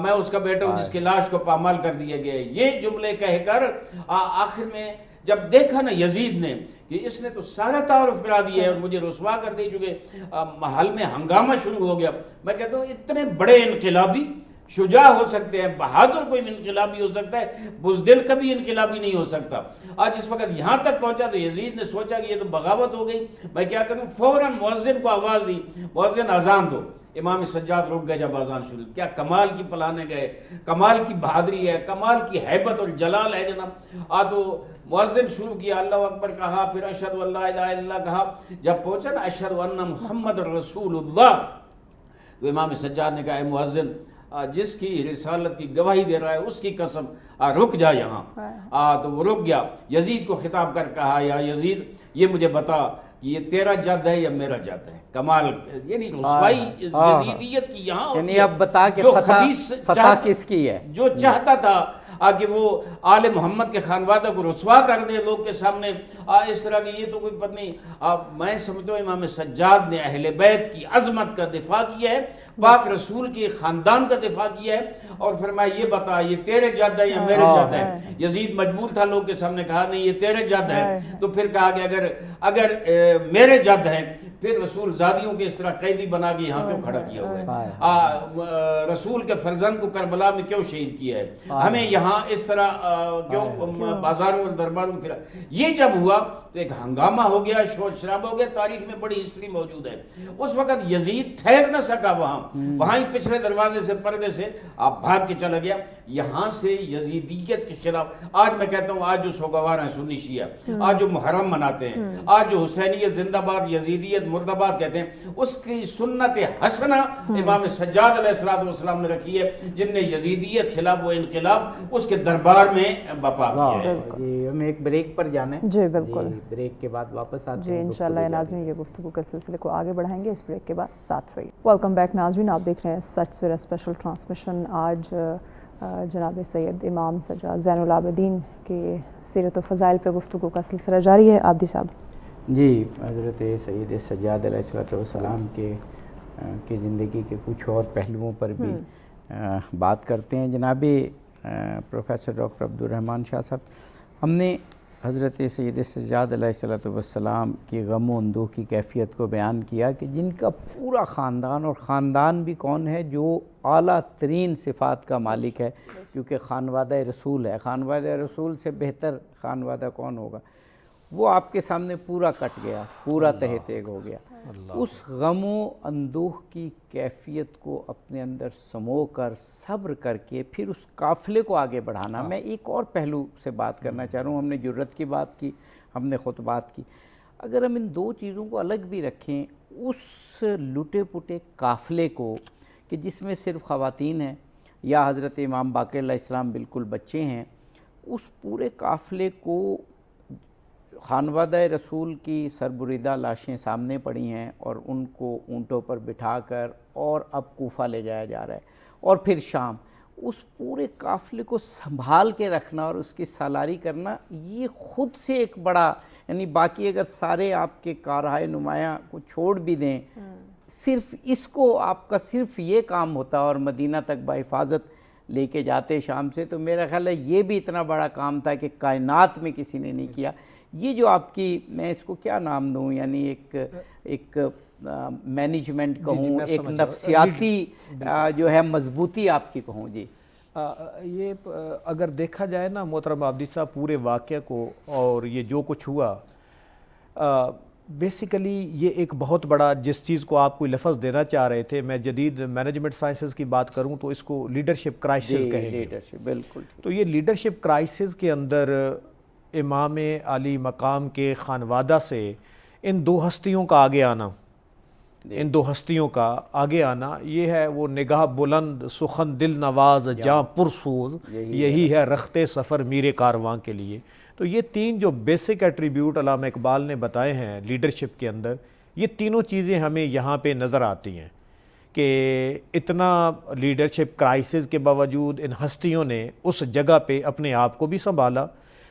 میں اس کا بیٹا ہوں جس کی لاش کو پامال کر دیا گیا. یہ جملے کہہ کر آخر میں جب دیکھا نا یزید نے کہ اس نے تو سارا تعارف کرا دیا ہے اور مجھے رسوا کر دی, چونکہ محل میں ہنگامہ شروع ہو گیا. میں کہتا ہوں اتنے بڑے انقلابی شجاع ہو سکتے ہیں, بہادر کوئی انقلابی ہو سکتا ہے, بزدل کبھی انقلابی نہیں ہو سکتا. آج اس وقت یہاں تک پہنچا تو یزید نے سوچا کہ یہ تو بغاوت ہو گئی, میں کیا کروں, فوراً مؤذن کو آواز دی, مؤذن اذان دو. امام سجاد رک گئے جب اذان شروع. کیا کمال کی پلانے گئے, کمال کی بہادری ہے, کمال کی ہیبت اور جلال ہے جناب. تو مؤذن شروع کیا, اللہ اکبر کہا, پھر اشہد ان لا الہ الا اللہ کہا. جب پہنچا نا اشہد ان محمد رسول اللہ, تو امام سجاد نے کہا اے مؤذن, جس کی رسالت کی گواہی دے رہا ہے اس کی قسم رک جا یہاں. تو وہ رک گیا. یزید کو خطاب کر کہا یا یزید یہ مجھے بتا کہ یہ تیرا جد ہے یا میرا جد ہے. کمال, یعنی رسوائی یزیدیت کی یہاں, یعنی اب بتا کہ فتح کس کی ہے. جو چاہتا تھا کہ وہ آل محمد کے خانوادہ کو رسوا کر دے لوگ کے سامنے, اس طرح کی یہ تو کوئی پتہ نہیں. میں سمجھتا ہوں امام سجاد نے اہل بیت کی عظمت کا دفاع کیا ہے, پاک رسول کے خاندان کا دفاع کیا ہے, اور فرمایا یہ بتا یہ تیرے جد ہے یا میرے جد ہے. یزید مجبور تھا لوگ کے سامنے, کہا نہیں یہ تیرے جد ہے. تو پھر کہا کہ اگر میرے جد ہے پھر رسول زادیوں کے اس طرح قیدی بنا کے یہاں کیوں کھڑا کیا ہوا ہے, رسول کے فرزند کو کربلا میں کیوں شہید کیا ہے, ہمیں یہاں یہاں اس طرح کیوں بازاروں اور درباروں میں پھرا. یہ جب ہوا تو ایک ہنگامہ ہو گیا, شور شرابہ ہو گیا. تاریخ میں بڑی ہسٹری موجود ہے. اس وقت یزید ٹھہر نہ سکا وہاں ہی پچھلے دروازے سے پردے سے آپ بھاگ کے چلا گیا. یہاں سے یزیدیت کے خلاف آج میں کہتا ہوں, آج جو سوگوار ہیں سنی شیعہ, آج جو محرم مناتے ہیں, آج جو حسینیت زندہ باد, یزیدیت مرد آباد کہتے ہیں, اس کی سنت حسنہ امام سجاد علیہ السلام نے رکھی ہے, جن نے یزیدیت خلاف وہ انقلاب اس کے دربار میں بپا کیا ہے. جی ہمیں ایک بریک پر جانا ہے. جی بالکل, بریک کے بعد واپس آتے جی ہیں. انشاءاللہ ناظرین یہ گفتگو کے سلسلے کو آگے بڑھائیں گے اس بریک کے بعد, ساتھ رہیے. ویلکم بیک ناظرین, آپ دیکھ رہے ہیں سچ سویرا اسپیشل ٹرانسمیشن. آج جناب سید امام سجاد زین العابدین کے سیرت و فضائل پہ گفتگو کا سلسلہ جاری ہے. عابدی صاحب. جی حضرت سید سجاد علیہ السلام کی زندگی کے کچھ اور پہلوؤں پر بھی بات کرتے ہیں. جناب پروفیسر ڈاکٹر عبدالرحمن شاہ صاحب, ہم نے حضرت سید سجاد علیہ السلام کی غم و اندوہ کی کیفیت کو بیان کیا کہ جن کا پورا خاندان, اور خاندان بھی کون ہے جو اعلیٰ ترین صفات کا مالک ہے, کیونکہ خانوادہ رسول ہے. خانوادہ رسول سے بہتر خانوادہ کون ہوگا؟ وہ آپ کے سامنے پورا کٹ گیا, پورا تہہ تیغ ہو گیا. اس غم و اندوہ کی کیفیت کو اپنے اندر سمو کر, صبر کر کے پھر اس قافلے کو آگے بڑھانا. میں ایک اور پہلو سے بات کرنا چاہ رہا ہوں. ہم نے جرت کی بات کی, ہم نے خطبات کی. اگر ہم ان دو چیزوں کو الگ بھی رکھیں, اس لٹے پٹے قافلے کو کہ جس میں صرف خواتین ہیں یا حضرت امام باقر علیہ السلام بالکل بچے ہیں, اس پورے قافلے کو خانوادہ رسول کی سربریدہ لاشیں سامنے پڑی ہیں, اور ان کو اونٹوں پر بٹھا کر اور اب کوفہ لے جایا جا رہا ہے, اور پھر شام. اس پورے قافلے کو سنبھال کے رکھنا اور اس کی سالاری کرنا, یہ خود سے ایک بڑا, یعنی باقی اگر سارے آپ کے کارہائے نمایاں کو چھوڑ بھی دیں, صرف اس کو آپ کا صرف یہ کام ہوتا اور مدینہ تک بحفاظت لے کے جاتے شام سے, تو میرا خیال ہے یہ بھی اتنا بڑا کام تھا کہ کائنات میں کسی نے نہیں کیا. یہ جو آپ کی, میں اس کو کیا نام دوں, یعنی ایک مینجمنٹ کہوں, ایک نفسیاتی جو ہے مضبوطی آپ کی کہوں. جی یہ اگر دیکھا جائے نا محترم عابدی صاحب, پورے واقعہ کو اور یہ جو کچھ ہوا, بیسیکلی یہ ایک بہت بڑا, جس چیز کو آپ کوئی لفظ دینا چاہ رہے تھے, میں جدید مینجمنٹ سائنسز کی بات کروں تو اس کو لیڈرشپ کرائسس کہیں گے. بالکل. تو یہ لیڈرشپ کرائسس کے اندر امام علی مقام کے خانوادہ سے ان دو ہستیوں کا آگے آنا, یہ ہے وہ نگاہ بلند سخن دل نواز جاں پرسوز, یہی ہے رخت سفر میر کارواں کے لیے. تو یہ تین جو بیسک ایٹریبیوٹ علامہ اقبال نے بتائے ہیں لیڈرشپ کے اندر, یہ تینوں چیزیں ہمیں یہاں پہ نظر آتی ہیں کہ اتنا لیڈرشپ کرائسس کے باوجود ان ہستیوں نے اس جگہ پہ اپنے آپ کو بھی سنبھالا,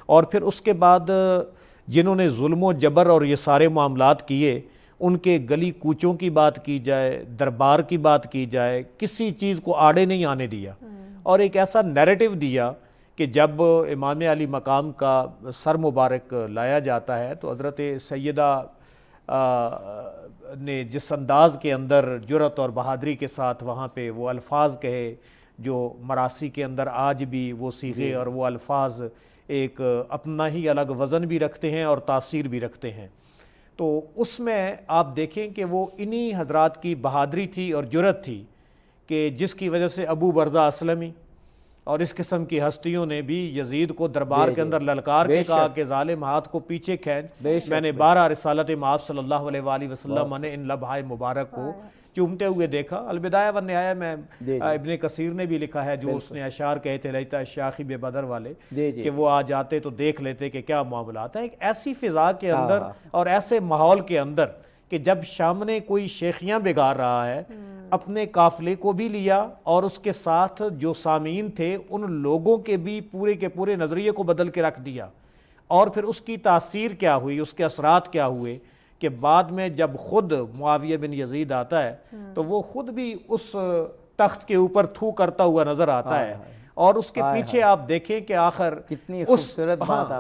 اور پھر اس کے بعد جنہوں نے ظلم و جبر اور یہ سارے معاملات کیے, ان کے گلی کوچوں کی بات کی جائے, دربار کی بات کی جائے, کسی چیز کو آڑے نہیں آنے دیا, اور ایک ایسا نیریٹو دیا کہ جب امام علی مقام کا سر مبارک لایا جاتا ہے تو حضرت سیدہ نے جس انداز کے اندر جرت اور بہادری کے ساتھ وہاں پہ وہ الفاظ کہے جو مراسی کے اندر آج بھی وہ صیغے اور وہ الفاظ ایک اپنا ہی الگ وزن بھی رکھتے ہیں اور تاثیر بھی رکھتے ہیں. تو اس میں آپ دیکھیں کہ وہ انہی حضرات کی بہادری تھی اور جرت تھی کہ جس کی وجہ سے ابو برزہ اسلمی اور اس قسم کی ہستیوں نے بھی یزید کو دربار کے اندر للکار کے کہا کہ ظالم ہاتھ کو پیچھے کھینچ, میں نے 12 رسالت مآب صلی اللہ علیہ وآلہ وسلم نے ان لبھائے مبارک کو چومتے ہوئے دیکھا. البدایہ والنہایہ میں ابن کثیر نے بھی لکھا ہے, جو اس نے اشعار کہے تھے لیتا شاخی بے بدر والے, کہ وہ آ جاتے تو دیکھ لیتے کہ کیا معاملات ہیں. ایک ایسی فضا کے اندر اور ایسے ماحول کے اندر کہ جب شام نے کوئی شیخیاں بگاڑ رہا ہے, اپنے قافلے کو بھی لیا اور اس کے ساتھ جو سامعین تھے ان لوگوں کے بھی پورے کے پورے نظریے کو بدل کے رکھ دیا. اور پھر اس کی تاثیر کیا ہوئی, اس کے اثرات کیا ہوئے کہ بعد میں جب خود معاویہ بن یزید آتا ہے تو وہ خود بھی اس تخت کے اوپر تھو کرتا ہوا نظر آتا ہے, اور اس کے پیچھے آپ دیکھیں کہ آخر اس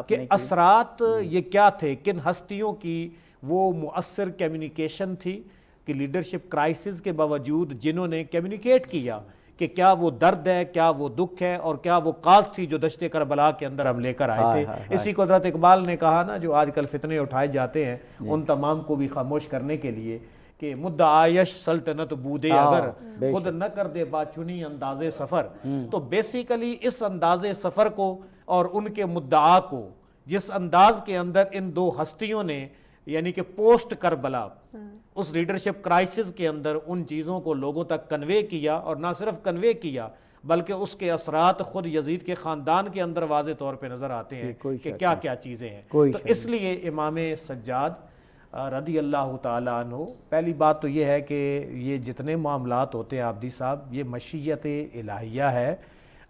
کے اثرات یہ کیا تھے, کن ہستیوں کی وہ مؤثر کمیونیکیشن تھی کہ لیڈرشپ کرائسس کے باوجود جنہوں نے کمیونیکیٹ کیا کہ کیا وہ درد ہے، کیا وہ دکھ ہے، اور کیا وہ کاز تھی جو دشت کربلا کے اندر ہم لے کر آئے تھے۔ اسی کو حضرت اقبال نے کہا نا، جو آج کل فتنے اٹھائے جاتے ہیں ان تمام کو بھی خاموش کرنے کے لیے، کہ مدعایش سلطنت بودے اگر خود نہ کر دے باچنی انداز سفر۔ تو بیسیکلی اس انداز سفر کو اور ان کے مدعا کو، جس انداز کے اندر ان دو ہستیوں نے یعنی کہ پوسٹ کربلا اس لیڈرشپ کرائسس کے اندر ان چیزوں کو لوگوں تک کنوے کیا، اور نہ صرف کنوے کیا بلکہ اس کے اثرات خود یزید کے خاندان کے اندر واضح طور پہ نظر آتے ہیں کہ کیا کیا چیزیں ہیں۔ تو اس لیے امام سجاد رضی اللہ تعالیٰ عنہ، پہلی بات تو یہ ہے کہ یہ جتنے معاملات ہوتے ہیں عابدی صاحب، یہ مشیت الہیہ ہے۔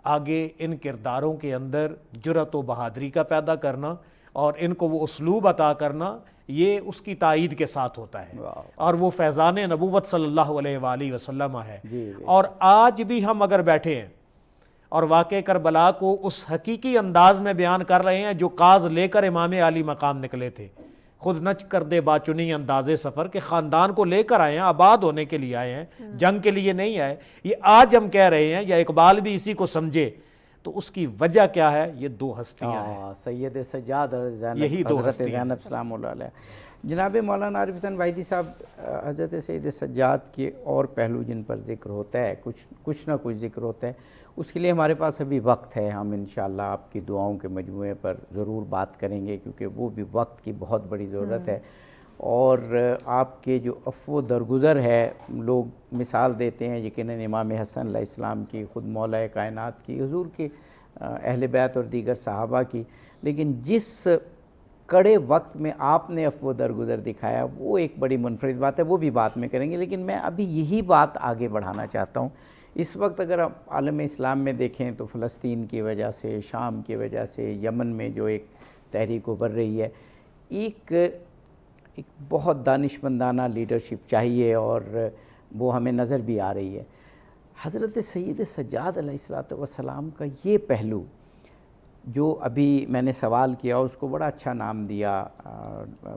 آگے ان کرداروں کے اندر جرأت و بہادری کا پیدا کرنا اور ان کو وہ اسلوب عطا کرنا، یہ اس کی تائید کے ساتھ ہوتا ہے، اور وہ فیضان نبوت صلی اللہ علیہ وآلہ وسلم ہے۔ اور آج بھی ہم اگر بیٹھے ہیں اور واقع کربلا کو اس حقیقی انداز میں بیان کر رہے ہیں جو کاز لے کر امام علی مقام نکلے تھے، خود نچ کر دے باچنی انداز سفر، کے خاندان کو لے کر آئے ہیں، آباد ہونے کے لیے آئے ہیں، جنگ کے لیے نہیں آئے، یہ آج ہم کہہ رہے ہیں، یا اقبال بھی اسی کو سمجھے، تو اس کی وجہ کیا ہے؟ یہ دو ہستیاں ہیں، سید سجاد اور یہی دو حضرت ہستیاں زینب سلام اللہ علیہ۔ جناب مولانا عارف حسین وحیدی صاحب، حضرت سید سجاد کے اور پہلو جن پر ذکر ہوتا ہے، کچھ نہ کچھ ذکر ہوتا ہے، اس کے لیے ہمارے پاس ابھی وقت ہے، ہم انشاءاللہ آپ کی دعاؤں کے مجموعے پر ضرور بات کریں گے، کیونکہ وہ بھی وقت کی بہت بڑی ضرورت ہے۔ اور آپ کے جو عفو درگزر ہے، لوگ مثال دیتے ہیں یقیناً امام حسن علیہ السلام کی، خود مولا کائنات کی، حضور کی، اہل بیت اور دیگر صحابہ کی، لیکن جس کڑے وقت میں آپ نے عفو درگزر دکھایا وہ ایک بڑی منفرد بات ہے، وہ بھی بات میں کریں گے، لیکن میں ابھی یہی بات آگے بڑھانا چاہتا ہوں۔ اس وقت اگر آپ عالم اسلام میں دیکھیں تو فلسطین کی وجہ سے، شام کی وجہ سے، یمن میں جو ایک تحریک ابھر رہی ہے، ایک بہت دانشمندانہ لیڈرشپ چاہیے، اور وہ ہمیں نظر بھی آ رہی ہے۔ حضرت سید سجاد علیہ السلام کا یہ پہلو جو ابھی میں نے سوال کیا، اس کو بڑا اچھا نام دیا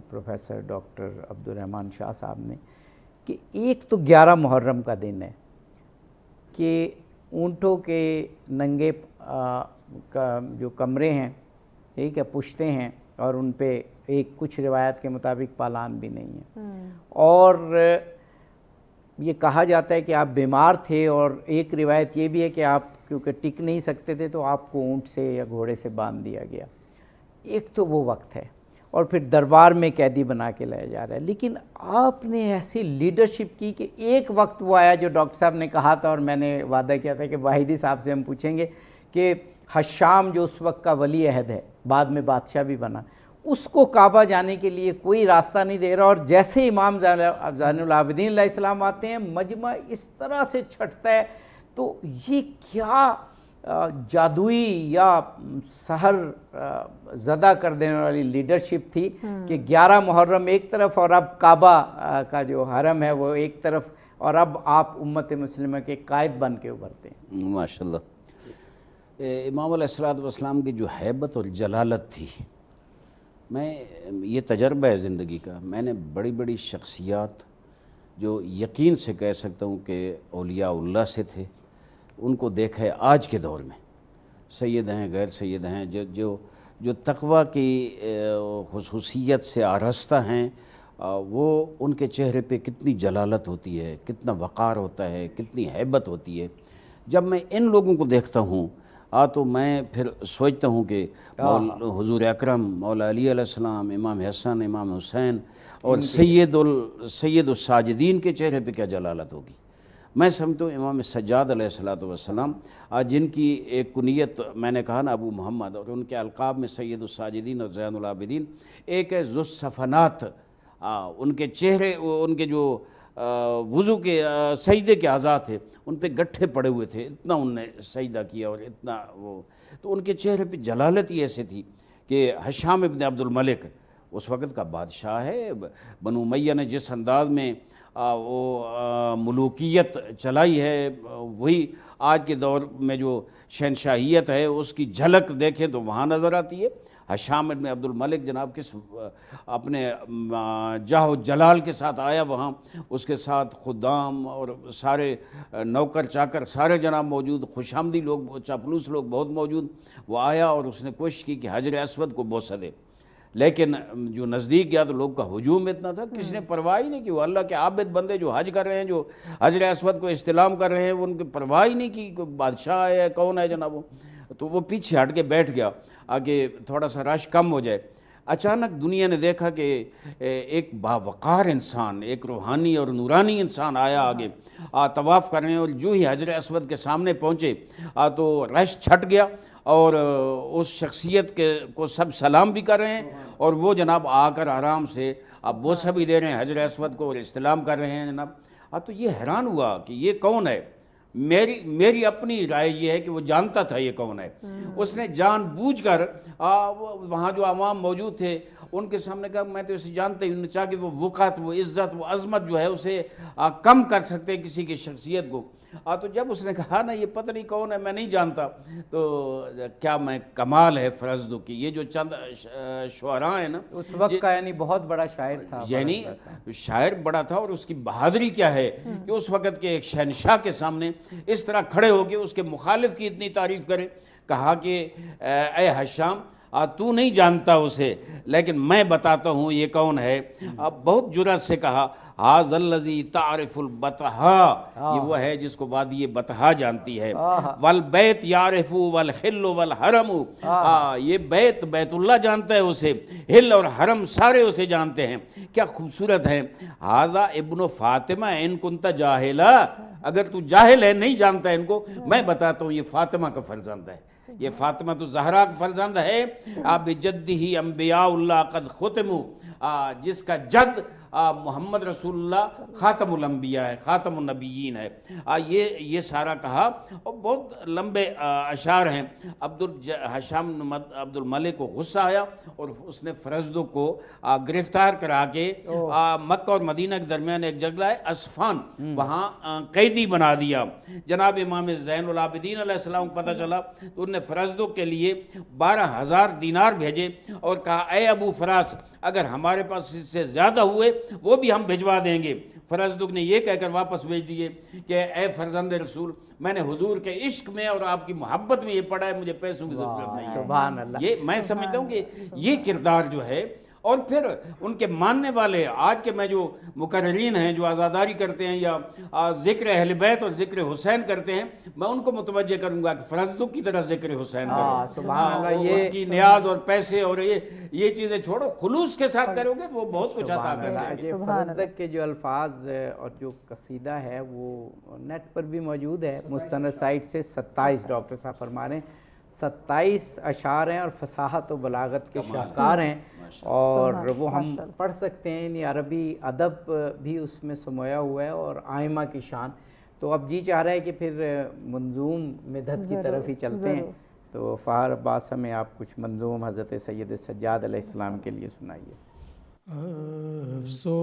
پروفیسر ڈاکٹر عبدالرحمن شاہ صاحب نے، کہ ایک تو 11 محرم کا دن ہے کہ اونٹوں کے ننگے جو کمرے ہیں، ٹھیک ہے، پشتے ہیں، اور ان پہ ایک کچھ روایت کے مطابق پالان بھی نہیں ہے، اور یہ کہا جاتا ہے کہ آپ بیمار تھے، اور ایک روایت یہ بھی ہے کہ آپ کیونکہ ٹک نہیں سکتے تھے تو آپ کو اونٹ سے یا گھوڑے سے باندھ دیا گیا۔ ایک تو وہ وقت ہے، اور پھر دربار میں قیدی بنا کے لایا جا رہا ہے، لیکن آپ نے ایسی لیڈرشپ کی کہ ایک وقت وہ آیا جو ڈاکٹر صاحب نے کہا تھا، اور میں نے وعدہ کیا تھا کہ واحدی صاحب سے ہم پوچھیں گے، کہ حشام جو اس وقت کا ولی عہد ہے، بعد میں بادشاہ بھی بنا، اس کو کعبہ جانے کے لیے کوئی راستہ نہیں دے رہا، اور جیسے امام زین العابدین علیہ السلام آتے ہیں مجمع اس طرح سے چھٹتا ہے۔ تو یہ کیا جادوئی یا سحر زدہ کر دینے والی لیڈرشپ تھی کہ 11 محرم ایک طرف، اور اب کعبہ کا جو حرم ہے وہ ایک طرف، اور اب آپ امت مسلمہ کے قائد بن کے ابھرتے ہیں۔ ماشاءاللہ۔ امام علیہ السلام کی جو ہیبت اور جلالت تھی، میں یہ تجربہ ہے زندگی کا، میں نے بڑی بڑی شخصیات جو یقین سے کہہ سکتا ہوں کہ اولیاء اللہ سے تھے، ان کو دیکھا ہے آج کے دور میں، سید ہیں، غیر سید ہیں، جو تقویٰ کی خصوصیت سے آراستہ ہیں، وہ ان کے چہرے پہ کتنی جلالت ہوتی ہے، کتنا وقار ہوتا ہے، کتنی ہیبت ہوتی ہے۔ جب میں ان لوگوں کو دیکھتا ہوں تو میں پھر سوچتا ہوں کہ حضور اکرم، مولا علی علیہ السلام، امام حسن، امام حسین، اور سید الساجدین کے چہرے پہ کیا جلالت ہوگی۔ میں سمجھتا ہوں امام سجاد علیہ السلام، جن کی ایک کنیت میں نے کہا نا ابو محمد، اور ان کے القاب میں سید الساجدین اور زین العابدین، ایک ہے ذو الصفنات، ان کے چہرے، ان کے جو وضو کے سجدے کے اعضاء تھے ان پہ گٹھے پڑے ہوئے تھے، اتنا ان نے سجدہ کیا، اور اتنا وہ، تو ان کے چہرے پہ جلالت ہی ایسے تھی کہ حشام ابن عبد الملک اس وقت کا بادشاہ ہے، بنو امیہ نے جس انداز میں وہ ملوکیت چلائی ہے، وہی آج کے دور میں جو شہنشاہیت ہے اس کی جھلک دیکھیں تو وہاں نظر آتی ہے۔ ہشام ابن عبد الملک جناب کس اپنے جاہ و جلال کے ساتھ آیا وہاں، اس کے ساتھ خدام اور سارے نوکر چاکر سارے جناب موجود، خوش آمدی لوگ، چاپلوس لوگ بہت موجود. وہ آیا اور اس نے کوشش کی کہ حجر اسود کو بوسہ دے، لیکن جو نزدیک گیا تو لوگ کا ہجوم اتنا تھا کسی نے پرواہ ہی نہیں کی. وہ اللہ کے عابد بندے جو حج کر رہے ہیں، جو حجر اسود کو استلام کر رہے ہیں، وہ ان کی پرواہ ہی نہیں کی. کوئی بادشاہ ہے کون ہے جناب وہ، تو وہ پیچھے ہٹ کے بیٹھ گیا آگے تھوڑا سا رش کم ہو جائے. اچانک دنیا نے دیکھا کہ ایک باوقار انسان، ایک روحانی اور نورانی انسان آیا آگے طواف کر رہے ہیں، اور جو ہی حجر اسود کے سامنے پہنچے تو رش چھٹ گیا اور اس شخصیت کو سب سلام بھی کر رہے ہیں، اور وہ جناب آ کر آرام سے اب بوسہ بھی دے رہے ہیں حجر اسود کو اور استلام کر رہے ہیں جناب. تو یہ حیران ہوا کہ یہ کون ہے. میری اپنی رائے یہ ہے کہ وہ جانتا تھا یہ کون ہے. اس نے جان بوجھ کر وہاں جو عوام موجود تھے ان کے سامنے کہا میں تو اسے جانتا ہی. انہوں نے چاہا کہ وہ وقت، وہ عزت، وہ عظمت جو ہے اسے کم کر سکتے کسی کی شخصیت کو. تو جب اس نے کہا نا یہ پتہ نہیں کون ہے، میں نہیں جانتا، تو کیا میں کمال ہے فرزدق کی. یہ جو چند شعراء ہیں نا اس وقت کا یعنی بہت بڑا شاعر تھا، یعنی شاعر بڑا تھا، اور اس کی بہادری کیا ہے کہ اس وقت کے ایک شہنشاہ کے سامنے اس طرح کھڑے ہو کے اس کے مخالف کی اتنی تعریف کرے. کہا کہ اے ہشام تو نہیں جانتا اسے، لیکن میں بتاتا ہوں یہ کون ہے. بہت جرأت سے کہا ھذا الذی تعرف البطحاء، یہ وہ ہے جس کو وادی بطحاء جانتی ہے. والبیت یعرف والحل والحرم، یہ بیت اللہ جانتا ہے اسے، ہل اور حرم سارے اسے جانتے ہیں. کیا خوبصورت ہے. ھذا ابن فاطمہ ان کنت جاہلا، اگر تو جاہل ہے نہیں جانتا ہے ان کو، میں بتاتا ہوں یہ فاطمہ کا فرزند ہے. یہ فاطمہ تو زہرا کا فرزند ہے. بجدہ انبیاء اللہ قد ختموا، جس کا جد محمد رسول اللہ خاتم الانبیاء ہے، خاتم النبیین ہے. یہ سارا کہا، اور بہت لمبے اشعار ہیں. ہشام عبد الملک کو غصہ آیا اور اس نے فرزدق کو گرفتار کرا کے مکہ اور مدینہ کے درمیان ایک جگہ ہے اسفان، وہاں قیدی بنا دیا. جناب امام زین العابدین علیہ السلام کو پتہ چلا تو انہوں نے فرزدق کے لیے 12,000 دینار بھیجے اور کہا اے ابو فراس اگر ہمارے پاس اس سے زیادہ ہوئے وہ بھی ہم بھجوا دیں گے. فرزدق نے یہ کہہ کر واپس بھیج دیے کہ اے فرزند رسول، میں نے حضور کے عشق میں اور آپ کی محبت میں یہ پڑھا ہے، مجھے پیسوں کی ضرورت نہیں ہے. سبحان اللہ. یہ میں سمجھتا ہوں کہ یہ کردار جو ہے، اور پھر ان کے ماننے والے آج کے میں جو مقررین ہیں جو عزاداری کرتے ہیں یا ذکر اہل بیت اور ذکر حسین کرتے ہیں، میں ان کو متوجہ کروں گا کہ فرزدق کی طرح ذکر حسین کرو. سبحان اللہ. یہ ان کی نیاز اور پیسے اور یہ چیزیں چھوڑو، خلوص کے ساتھ کرو گے وہ بہت کچھ عطا کرتے ہیں. یہ فرزدق کے جو الفاظ اور جو قصیدہ ہے وہ نیٹ پر بھی موجود ہے، مستند سائٹ سے 27 ڈاکٹر صاحب فرما رہے ہیں 27 اشعار ہیں اور فصاحت و بلاغت کے شاہکار ہیں، اور وہ ہم پڑھ سکتے ہیں. یعنی عربی ادب بھی اس میں سمویا ہوا ہے اور آئمہ کی شان. تو اب جی چاہ رہا ہے کہ پھر منظوم مدحت کی طرف ہی چلتے ہیں. تو فہر عباس ہمیں آپ کچھ منظوم حضرت سید سجاد علیہ السلام کے لیے سنائیے. افسوس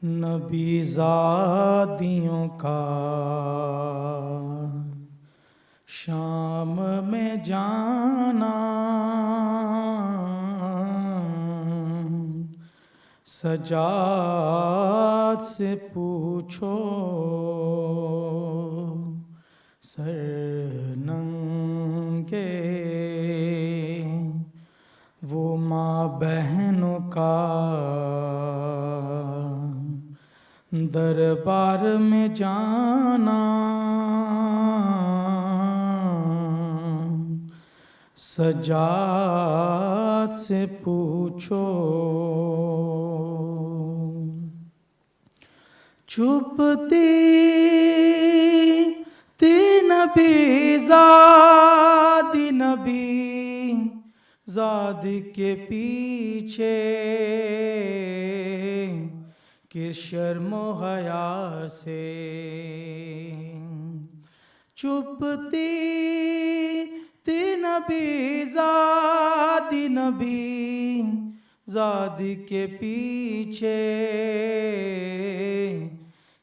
نبی زادیوں کا شام میں جانا، سجاد سے پوچھو سر ننگے وہ ماں بہنوں کا دربار میں جانا، سجاد سے پوچھو. چھپتی نبی زاد کے پیچھے کس شرم و حیا سے، چھپتی نبی زاد کے پیچھے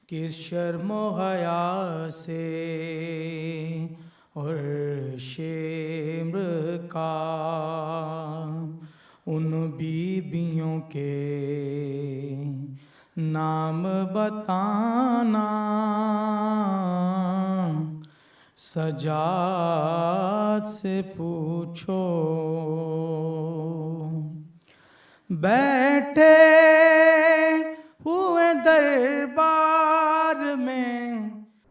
کس شرم و حیا سے، اور شمر کا ان بیبیوں کے نام بتانا، سجاد سے پوچھو بیٹھے ہوئے دربار میں۔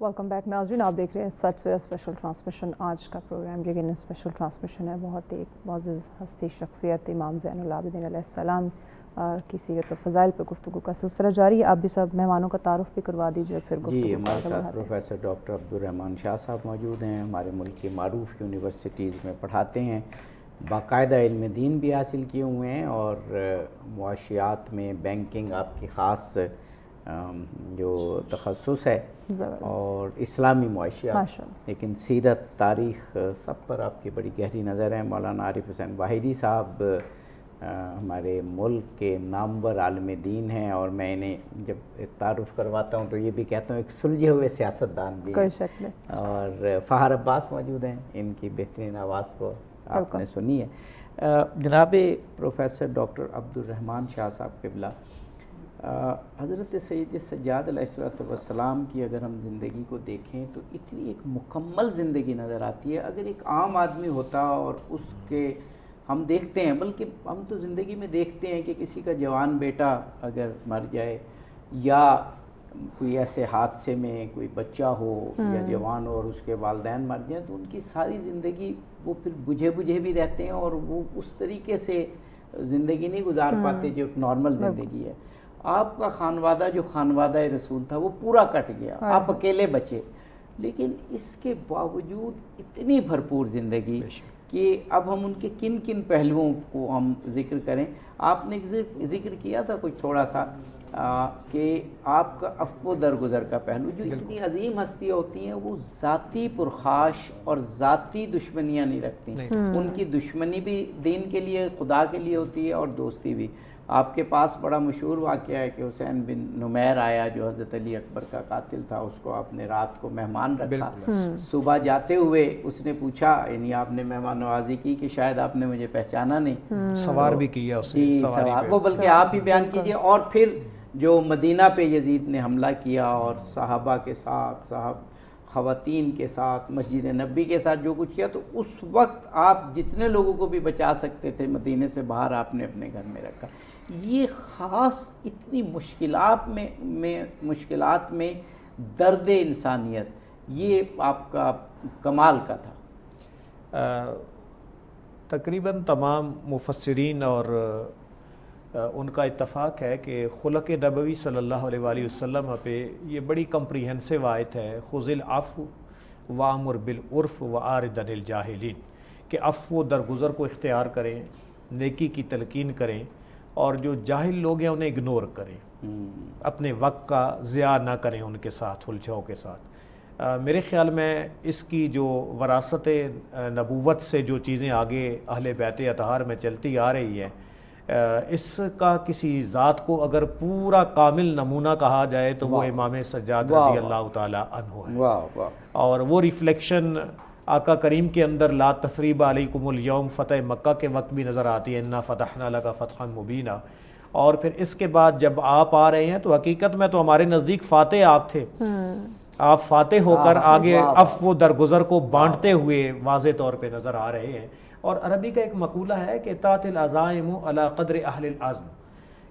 ویلکم بیک ناظرین، آپ دیکھ رہے ہیں سچ سویرا اسپیشل ٹرانسمیشن۔ آج کا پروگرام یقیناً اسپیشل ٹرانسمیشن ہے۔ بہت ایک معزز ہستی شخصیت امام زین العابدین علیہ السلام کی سیرت و فضائل پر گفتگو کا سلسلہ جاری ہے۔ آپ بھی سب مہمانوں کا تعارف بھی کروا دیجیے پھر گفتگو جی، ہمارے ساتھ پروفیسر ڈاکٹر عبدالرحمان شاہ صاحب موجود ہیں، ہمارے ملک کی معروف یونیورسٹیز میں پڑھاتے ہیں، باقاعدہ علم دین بھی حاصل کیے ہوئے ہیں، اور معاشیات میں بینکنگ آپ کی خاص جو تخصص ہے، اور اسلامی معاشیات، لیکن سیرت، تاریخ سب پر آپ کی بڑی گہری نظر ہے۔ مولانا عارف حسین واحدی صاحب ہمارے ملک کے نامور عالم دین ہیں، اور میں انہیں جب تعارف کرواتا ہوں تو یہ بھی کہتا ہوں ایک سلجھے ہوئے سیاستدان بھی ہیں۔ اور فہر عباس موجود ہیں، ان کی بہترین آواز تو آپ نے سنی ہے۔ جناب پروفیسر ڈاکٹر عبدالرحمان شاہ صاحب قبلہ، حضرت سید سجاد علیہ السلام کی اگر ہم زندگی کو دیکھیں تو اتنی ایک مکمل زندگی نظر آتی ہے۔ اگر ایک عام آدمی ہوتا اور اس کے ہم دیکھتے ہیں، بلکہ ہم تو زندگی میں دیکھتے ہیں کہ کسی کا جوان بیٹا اگر مر جائے، یا کوئی ایسے حادثے میں کوئی بچہ ہو یا جوان ہو اور اس کے والدین مر جائیں، تو ان کی ساری زندگی وہ پھر بجھے بجھے بھی رہتے ہیں، اور وہ اس طریقے سے زندگی نہیں گزار پاتے جو ایک نارمل زندگی ہے۔ آپ کا خانوادہ جو خانوادہ رسول تھا وہ پورا کٹ گیا، آپ اکیلے بچے، لیکن اس کے باوجود اتنی بھرپور زندگی کہ اب ہم ان کے کن کن پہلوؤں کو ہم ذکر کریں۔ آپ نے ذکر کیا تھا کچھ تھوڑا سا کہ آپ کا عفو درگزر کا پہلو، جو اتنی عظیم ہستیاں ہوتی ہیں وہ ذاتی پرخاش اور ذاتی دشمنیاں نہیں رکھتی، ان کی دشمنی بھی دین کے لیے، خدا کے لیے ہوتی ہے، اور دوستی بھی۔ آپ کے پاس بڑا مشہور واقعہ ہے کہ حسین بن نمیر آیا جو حضرت علی اکبر کا قاتل تھا، اس کو آپ نے رات کو مہمان رکھا، صبح جاتے ہوئے اس نے پوچھا، یعنی آپ نے مہمان نوازی کی کہ شاید آپ نے مجھے پہچانا نہیں، سوار بھی کیا اس نے، وہ بلکہ آپ ہی بیان کیجئے۔ اور پھر جو مدینہ پہ یزید نے حملہ کیا اور صحابہ کے ساتھ، خواتین کے ساتھ، مسجد نبی کے ساتھ جو کچھ کیا، تو اس وقت آپ جتنے لوگوں کو بھی بچا سکتے تھے مدینے سے باہر آپ نے اپنے گھر میں رکھا۔ یہ خاص اتنی مشکلات میں درد انسانیت، یہ آپ کا کمال کا تھا۔ تقریباً تمام مفسرین اور ان کا اتفاق ہے کہ خلق نبوی صلی اللہ علیہ وآلہ وسلم پہ یہ بڑی کمپریہنسو آیت ہے، خذ العفو وامر بالعرف وعارض عن الجاہلین، کہ عفو درگزر کو اختیار کریں، نیکی کی تلقین کریں، اور جو جاہل لوگ ہیں انہیں اگنور کریں، اپنے وقت کا ضیاع نہ کریں ان کے ساتھ، الجھاؤ کے ساتھ۔ میرے خیال میں اس کی جو وراثت نبوت سے جو چیزیں آگے اہل بیت اطہار میں چلتی آ رہی ہیں، اس کا کسی ذات کو اگر پورا کامل نمونہ کہا جائے تو وہ امام سجاد رضی اللہ تعالیٰ عنہ ہے، اور وہ ریفلیکشن آقا کریم کے اندر لا تثریب علیکم اليوم فتح مکہ کے وقت بھی نظر آتی ہے، انا فتحنا لک فتحا مبینا، اور پھر اس کے بعد جب آپ آ رہے ہیں تو حقیقت میں تو ہمارے نزدیک فاتح آپ تھے، آپ فاتح ہو کر آگے عفو درگزر کو بانٹتے ہوئے واضح طور پہ نظر آ رہے ہیں۔ اور عربی کا ایک مقولہ ہے کہ تات العزائم علی قدر اہل العزم،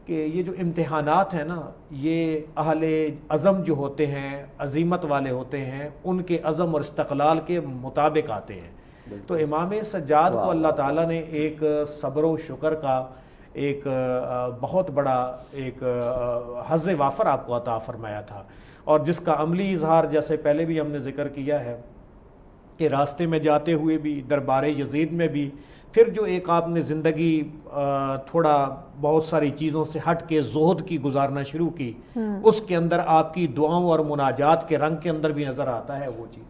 کہ یہ جو امتحانات ہیں نا، یہ اہل عزم جو ہوتے ہیں، عزیمت والے ہوتے ہیں، ان کے عزم اور استقلال کے مطابق آتے ہیں۔ تو امام سجاد کو اللہ تعالیٰ نے ایک صبر و شکر کا ایک بہت بڑا ایک حظ وافر آپ کو عطا فرمایا تھا، اور جس کا عملی اظہار جیسے پہلے بھی ہم نے ذکر کیا ہے کہ راستے میں جاتے ہوئے بھی، دربار یزید میں بھی، پھر جو ایک آپ نے زندگی تھوڑا بہت ساری چیزوں سے ہٹ کے زہد کی گزارنا شروع کی، اس کے اندر آپ کی دعاؤں اور مناجات کے رنگ کے اندر بھی نظر آتا ہے وہ چیز۔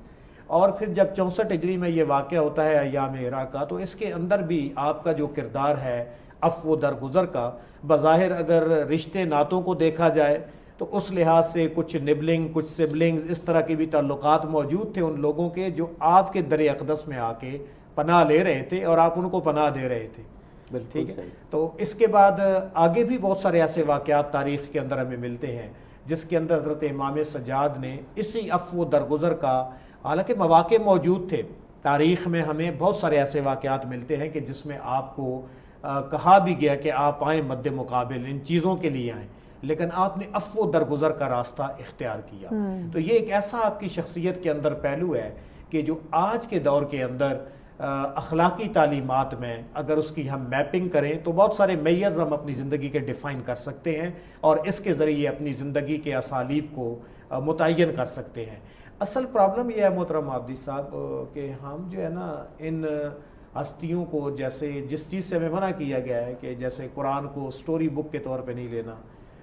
اور پھر جب 64 ہجری میں یہ واقعہ ہوتا ہے ایام ہیرا کا، تو اس کے اندر بھی آپ کا جو کردار ہے عفو درگزر کا، بظاہر اگر رشتے ناتوں کو دیکھا جائے تو اس لحاظ سے کچھ نبلنگ، کچھ سبلنگز، اس طرح کے بھی تعلقات موجود تھے ان لوگوں کے جو آپ کے در اقدس میں آ کے پناہ لے رہے تھے اور آپ ان کو پناہ دے رہے تھے. ٹھیک ہے. تو اس کے بعد آگے بھی بہت سارے ایسے واقعات تاریخ کے اندر ہمیں ملتے ہیں جس کے اندر حضرت امام سجاد نے اسی عفو و درگزر کا، حالانکہ مواقع موجود تھے تاریخ میں، ہمیں بہت سارے ایسے واقعات ملتے ہیں کہ جس میں آپ کو کہا بھی گیا کہ آپ آئیں مد مقابل، ان چیزوں کے لیے آئیں، لیکن آپ نے عفو و درگزر کا راستہ اختیار کیا. تو یہ ایک ایسا آپ کی شخصیت کے اندر پہلو ہے کہ جو آج کے دور کے اندر اخلاقی تعلیمات میں اگر اس کی ہم میپنگ کریں تو بہت سارے معیارز ہم اپنی زندگی کے ڈیفائن کر سکتے ہیں اور اس کے ذریعے اپنی زندگی کے اسالیب کو متعین کر سکتے ہیں. اصل پرابلم یہ ہے محترم عابدی صاحب کہ ہم جو ہے نا ان ہستیوں کو، جیسے جس چیز سے ہمیں منع کیا گیا ہے کہ جیسے قرآن کو سٹوری بک کے طور پہ نہیں لینا،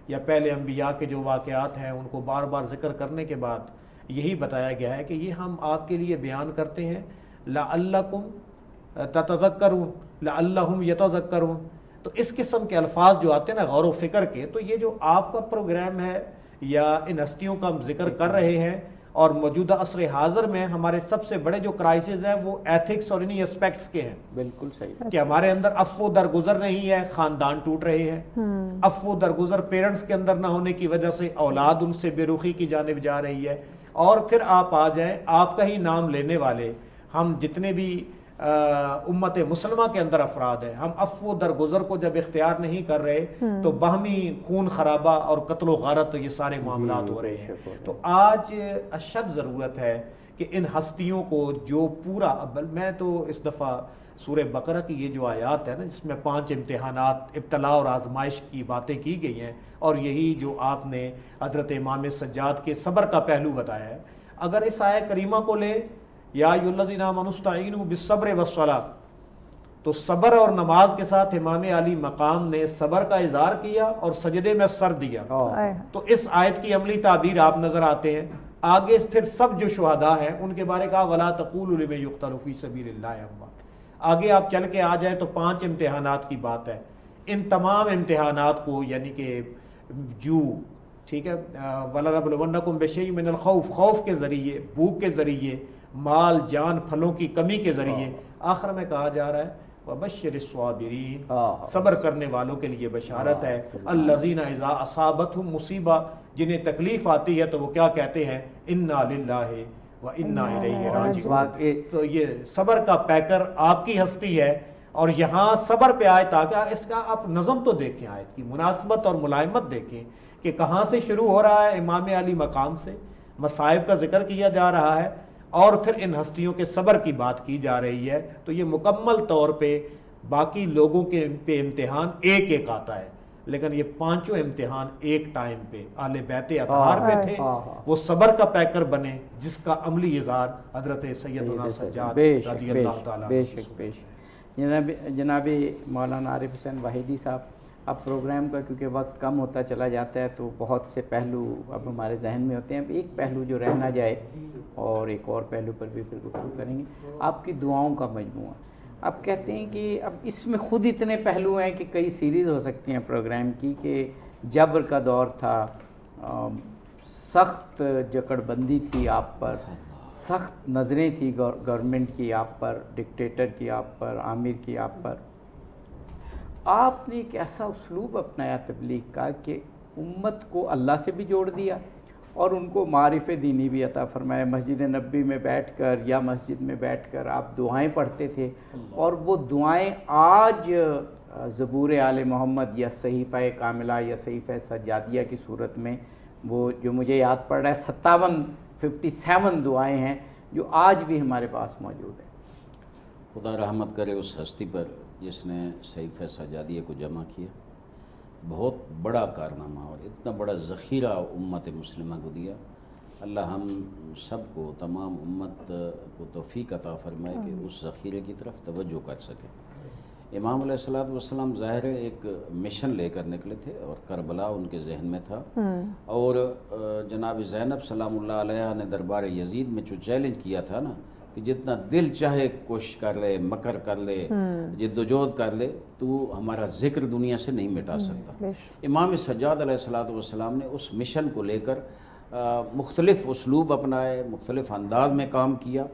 یا پہلے انبیاء کے جو واقعات ہیں ان کو بار بار ذکر کرنے کے بعد یہی بتایا گیا ہے کہ یہ ہم آپ کے لیے بیان کرتے ہیں لعلکم تتذکرون، لعلہم یتذکرون. تو اس قسم کے الفاظ جو آتے ہیں نا غور و فکر کے، تو یہ جو آپ کا پروگرام ہے یا ان ہستیوں کا ہم ذکر کر رہے ہیں، اور موجودہ عصر حاضر میں ہمارے سب سے بڑے جو کرائسز ہیں وہ ایتھکس اور انہی اسپیکٹس کے ہیں. بالکل صحیح کہ ہمارے اندر عفو و درگزر نہیں ہے، خاندان ٹوٹ رہے ہیں. عفو و درگزر پیرنٹس کے اندر نہ ہونے کی وجہ سے اولاد ان سے بے رخی کی جانب جا رہی ہے. اور پھر آپ آ جائیں، آپ کا ہی نام لینے والے ہم جتنے بھی امت مسلمہ کے اندر افراد ہیں، ہم عفو و درگزر کو جب اختیار نہیں کر رہے تو باہمی خون خرابہ اور قتل و غارت یہ سارے معاملات ہو رہے ہیں. تو آج اشد ضرورت ہے کہ ان ہستیوں کو جو پورا، میں تو اس دفعہ سورہ بقرہ کی یہ جو آیات ہے نا جس میں 5 امتحانات، ابتلاء اور آزمائش کی باتیں کی گئی ہیں، اور یہی جو آپ نے حضرت امام سجاد کے صبر کا پہلو بتایا ہے، اگر اس آیہ کریمہ کو لیں یا ایھا الذین آمنوا استعینوا بالصبر والصلاۃ، تو صبر اور نماز کے ساتھ امام علی مقام نے صبر کا اظہار کیا اور سجدے میں سر دیا. تو اس آیت کی عملی تعبیر آپ نظر آتے ہیں. آگے پھر سب جو شہداء ہیں ان کے بارے کہا ولا تقولوا لمن یقتل فی سبیل اللہ اموات. آگے آپ چل کے آ جائیں تو 5 امتحانات کی بات ہے. ان تمام امتحانات کو یعنی کہ ٹھیک ہے، وَلَنَبْلُوَنَّكُمْ بِشَيْءٍ مِّنَ الْخَوْفِ، خوف کے ذریعے، بھوک کے ذریعے، مال جان پھلوں کی کمی کے ذریعے، آخر میں کہا جا رہا ہے وَبَشِّرِ الصَّابِرِينَ، صبر کرنے والوں کے لیے بشارت ہے. الَّذِينَ إِذَا أَصَابَتْهُمْ مصیبہ، جنہیں تکلیف آتی ہے تو وہ کیا کہتے ہیں اِنَّا لِلَّهِ وَإِنَّا إِلَيْهِ رَاجِعُونَ. تو یہ صبر کا پیکر آپ کی ہستی ہے. اور یہاں صبر پہ آئے تاکہ اس کا آپ نظم تو دیکھیں، آیت کی مناسبت اور ملائمت دیکھیں کہ کہاں سے شروع ہو رہا ہے. امام علی مقام سے مصائب کا ذکر کیا جا رہا ہے اور پھر ان ہستیوں کے صبر کی بات کی جا رہی ہے. تو یہ مکمل طور پہ باقی لوگوں کے پہ امتحان ایک ایک آتا ہے، لیکن یہ 5 امتحان ایک ٹائم پہ اہل بیت اطہار پہ تھے. وہ صبر کا پیکر بنے جس کا عملی اظہار حضرت سیدنا سجاد رضی اللہ تعالیٰ عنہ. جناب مولانا عارف حسین واحدی صاحب، اب پروگرام کا کیونکہ وقت کم ہوتا چلا جاتا ہے تو بہت سے پہلو اب ہمارے ذہن میں ہوتے ہیں. اب ایک پہلو جو رہ نہ جائے اور ایک اور پہلو پر بھی پھر گفتگو کریں گے. آپ کی دعاؤں کا مجموعہ، آپ کہتے ہیں کہ اب اس میں خود اتنے پہلو ہیں کہ کئی سیریز ہو سکتی ہیں پروگرام کی، کہ جبر کا دور تھا، سخت جکڑ بندی تھی آپ پر، سخت نظریں تھی گورنمنٹ کی آپ پر، ڈکٹیٹر کی آپ پر، عامر کی آپ پر. آپ نے ایک ایسا اسلوب اپنایا تبلیغ کا کہ امت کو اللہ سے بھی جوڑ دیا اور ان کو معارف دینی بھی عطا فرمایا. مسجد نبوی میں بیٹھ کر یا مسجد میں بیٹھ کر آپ دعائیں پڑھتے تھے، اور وہ دعائیں آج زبور آل محمد یا صحیفہ کاملہ یا صحیفہ سجادیہ کی صورت میں، وہ جو مجھے یاد پڑ رہا ہے 57 دعائیں ہیں جو آج بھی ہمارے پاس موجود ہیں. خدا رحمت کرے اس ہستی پر جس نے صحیفہ سجادیہ کو جمع کیا. بہت بڑا کارنامہ اور اتنا بڑا ذخیرہ امت مسلمہ کو دیا. اللہ ہم سب کو، تمام امت کو توفیق عطا فرمائے کہ اس ذخیرے کی طرف توجہ کر سکے. امام علیہ الصلوۃ والسلام ظاہر ہے ایک مشن لے کر نکلے تھے اور کربلا ان کے ذہن میں تھا، اور جناب زینب سلام اللہ علیہ نے دربار یزید میں جو چیلنج کیا تھا نا کہ جتنا دل چاہے کوشش کر لے، مکر کر لے، جدوجہد کر لے، تو ہمارا ذکر دنیا سے نہیں مٹا سکتا۔ امام سجاد علیہ السلام نے اس مشن کو لے کر مختلف اسلوب اپنائے، مختلف انداز میں کام کیا۔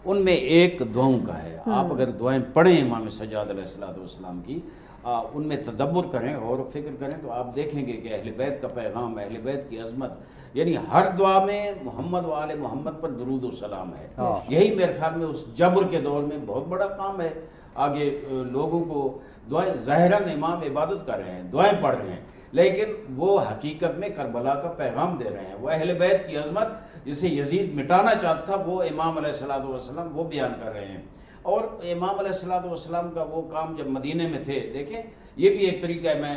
ان میں ایک دعاؤں کا ہے، آپ اگر دعائیں پڑھیں امام سجاد علیہ السلام کی، ان میں تدبر کریں اور فکر کریں تو آپ دیکھیں گے کہ اہل بیت کا پیغام، اہل بیت کی عظمت، یعنی ہر دعا میں محمد و آل محمد پر درود و سلام ہے۔ یہی میرے خیال میں اس جبر کے دور میں بہت بڑا کام ہے۔ آگے لوگوں کو دعائیں، ظاہراً امام عبادت کر رہے ہیں، دعائیں پڑھ رہے ہیں، لیکن وہ حقیقت میں کربلا کا پیغام دے رہے ہیں۔ وہ اہل بیت کی عظمت جسے یزید مٹانا چاہتا تھا، وہ امام علیہ السلام وہ بیان کر رہے ہیں۔ اور امام علیہ السلام کا وہ کام جب مدینے میں تھے، دیکھیں یہ بھی ایک طریقہ ہے، میں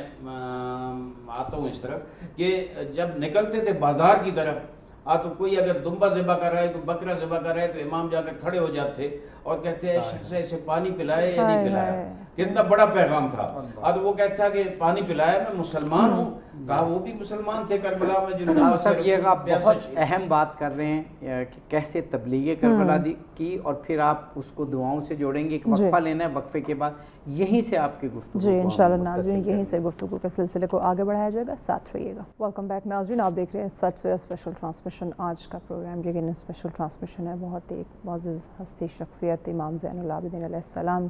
آتا ہوں اس طرف کہ جب نکلتے تھے بازار کی طرف، تو کوئی اگر دمبا ذبح کر رہا ہے، کوئی بکرا ذبح کر رہا ہے، تو امام جا کر کھڑے ہو جاتے اور کہتے ہیں شخص اسے پانی پلائے یا نہیں پلایا۔ کتنا بڑا پیغام تھا۔ تو وہ کہتا کہ پانی پلایا، میں مسلمان ہوں۔ کہا وہ بھی مسلمان تھے کربلا میں جنہوں سب یہ آپ بہت اہم بات کر رہے ہیں کہ کیسے تبلیغ کربلا کی، اور پھر آپ اس کو دعاؤں سے جوڑیں گے۔ ایک وقفہ لینا ہے، وقفے کے بعد یہیں سے آپ کی گفتگو جی انشاءاللہ ناظرین یہیں سے گفتگو کے سلسلے کو آگے بڑھایا جائے گا، ساتھ رہیے گا۔ ویلکم بیک ناظرین، آپ دیکھ رہے ہیں سچ سویرا اسپیشل ٹرانسمیشن۔ آج کا پروگرام یقیناً اسپیشل ٹرانسمیشن ہے۔ بہت ایک معزز ہستی شخصیت امام زین العابدین علیہ السلام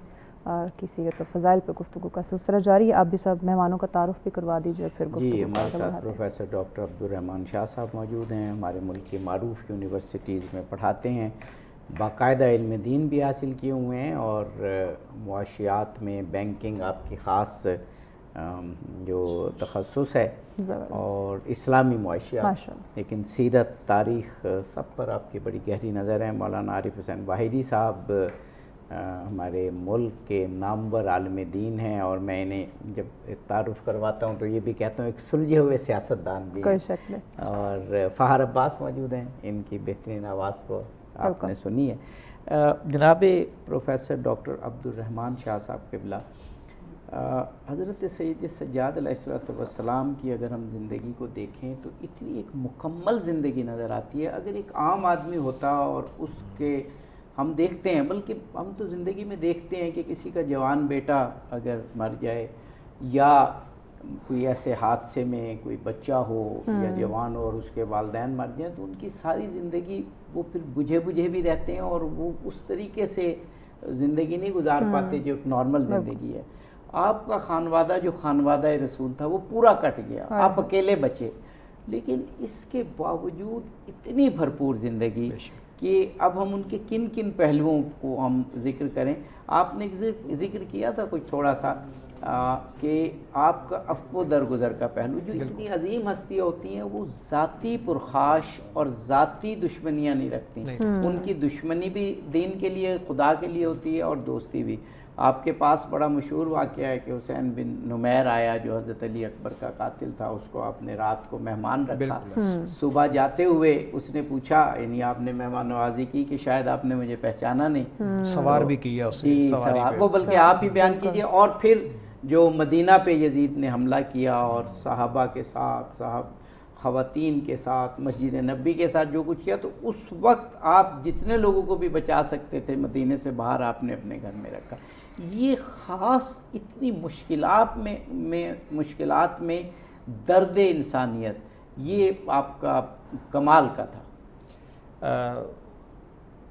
کی سیرت و فضائل پہ گفتگو کا سلسلہ جاری ہے۔ آپ بھی سب مہمانوں کا تعارف بھی کروا دیجیے پھر گفتگو۔ جی ہمارے ساتھ پروفیسر ڈاکٹر عبدالرحمان شاہ صاحب موجود ہیں، ہمارے ملک کی معروف یونیورسٹیز میں پڑھاتے ہیں، باقاعدہ علم دین بھی حاصل کیے ہوئے ہیں، اور معاشیات میں بینکنگ آپ کی خاص جو تخصص ہے، اور اسلامی معاشیات، لیکن سیرت، تاریخ سب پر آپ کی بڑی گہری نظر ہے۔ مولانا عارف حسین واحدی صاحب ہمارے ملک کے نامور عالم دین ہیں، اور میں انہیں جب تعارف کرواتا ہوں تو یہ بھی کہتا ہوں ایک سلجھے ہوئے سیاستدان بھی ہیں۔ اور فہر عباس موجود ہیں، ان کی بہترین آواز تو آپ نے سنی ہے۔ جناب پروفیسر ڈاکٹر عبدالرحمان شاہ صاحب قبلہ، حضرت سید سجاد علیہ السلام کی اگر ہم زندگی کو دیکھیں تو اتنی ایک مکمل زندگی نظر آتی ہے۔ اگر ایک عام آدمی ہوتا اور اس کے ہم دیکھتے ہیں، بلکہ ہم تو زندگی میں دیکھتے ہیں کہ کسی کا جوان بیٹا اگر مر جائے، یا کوئی ایسے حادثے میں کوئی بچہ ہو یا جوان ہو اور اس کے والدین مر جائیں، تو ان کی ساری زندگی وہ پھر بجھے بجھے بھی رہتے ہیں، اور وہ اس طریقے سے زندگی نہیں گزار پاتے جو ایک نارمل زندگی ہے۔ آپ کا خانوادہ جو خانوادہ رسول تھا وہ پورا کٹ گیا، آپ اکیلے بچے، لیکن اس کے باوجود اتنی بھرپور زندگی کہ اب ہم ان کے کن کن پہلوؤں کو ہم ذکر کریں۔ آپ نے ذکر کیا تھا کچھ تھوڑا سا کہ آپ کا عفو درگزر کا پہلو، جو اتنی عظیم ہستیاں ہوتی ہیں وہ ذاتی پرخاش اور ذاتی دشمنیاں نہیں رکھتی، ان کی دشمنی بھی دین کے لیے، خدا کے لیے ہوتی ہے، اور دوستی بھی۔ آپ کے پاس بڑا مشہور واقعہ ہے کہ حسین بن نمیر آیا جو حضرت علی اکبر کا قاتل تھا، اس کو آپ نے رات کو مہمان رکھا، صبح جاتے ہوئے اس نے پوچھا، یعنی آپ نے مہمان نوازی کی کہ شاید آپ نے مجھے پہچانا نہیں، سوار بھی کیا اسے سواری پہ، وہ بلکہ آپ ہی بیان کیجئے۔ اور پھر جو مدینہ پہ یزید نے حملہ کیا اور صحابہ کے ساتھ، خواتین کے ساتھ، مسجد نبی کے ساتھ جو کچھ کیا، تو اس وقت آپ جتنے لوگوں کو بھی بچا سکتے تھے مدینے سے باہر آپ نے اپنے گھر میں رکھا۔ یہ خاص اتنی مشکلات میں درد انسانیت، یہ آپ کا کمال کا تھا۔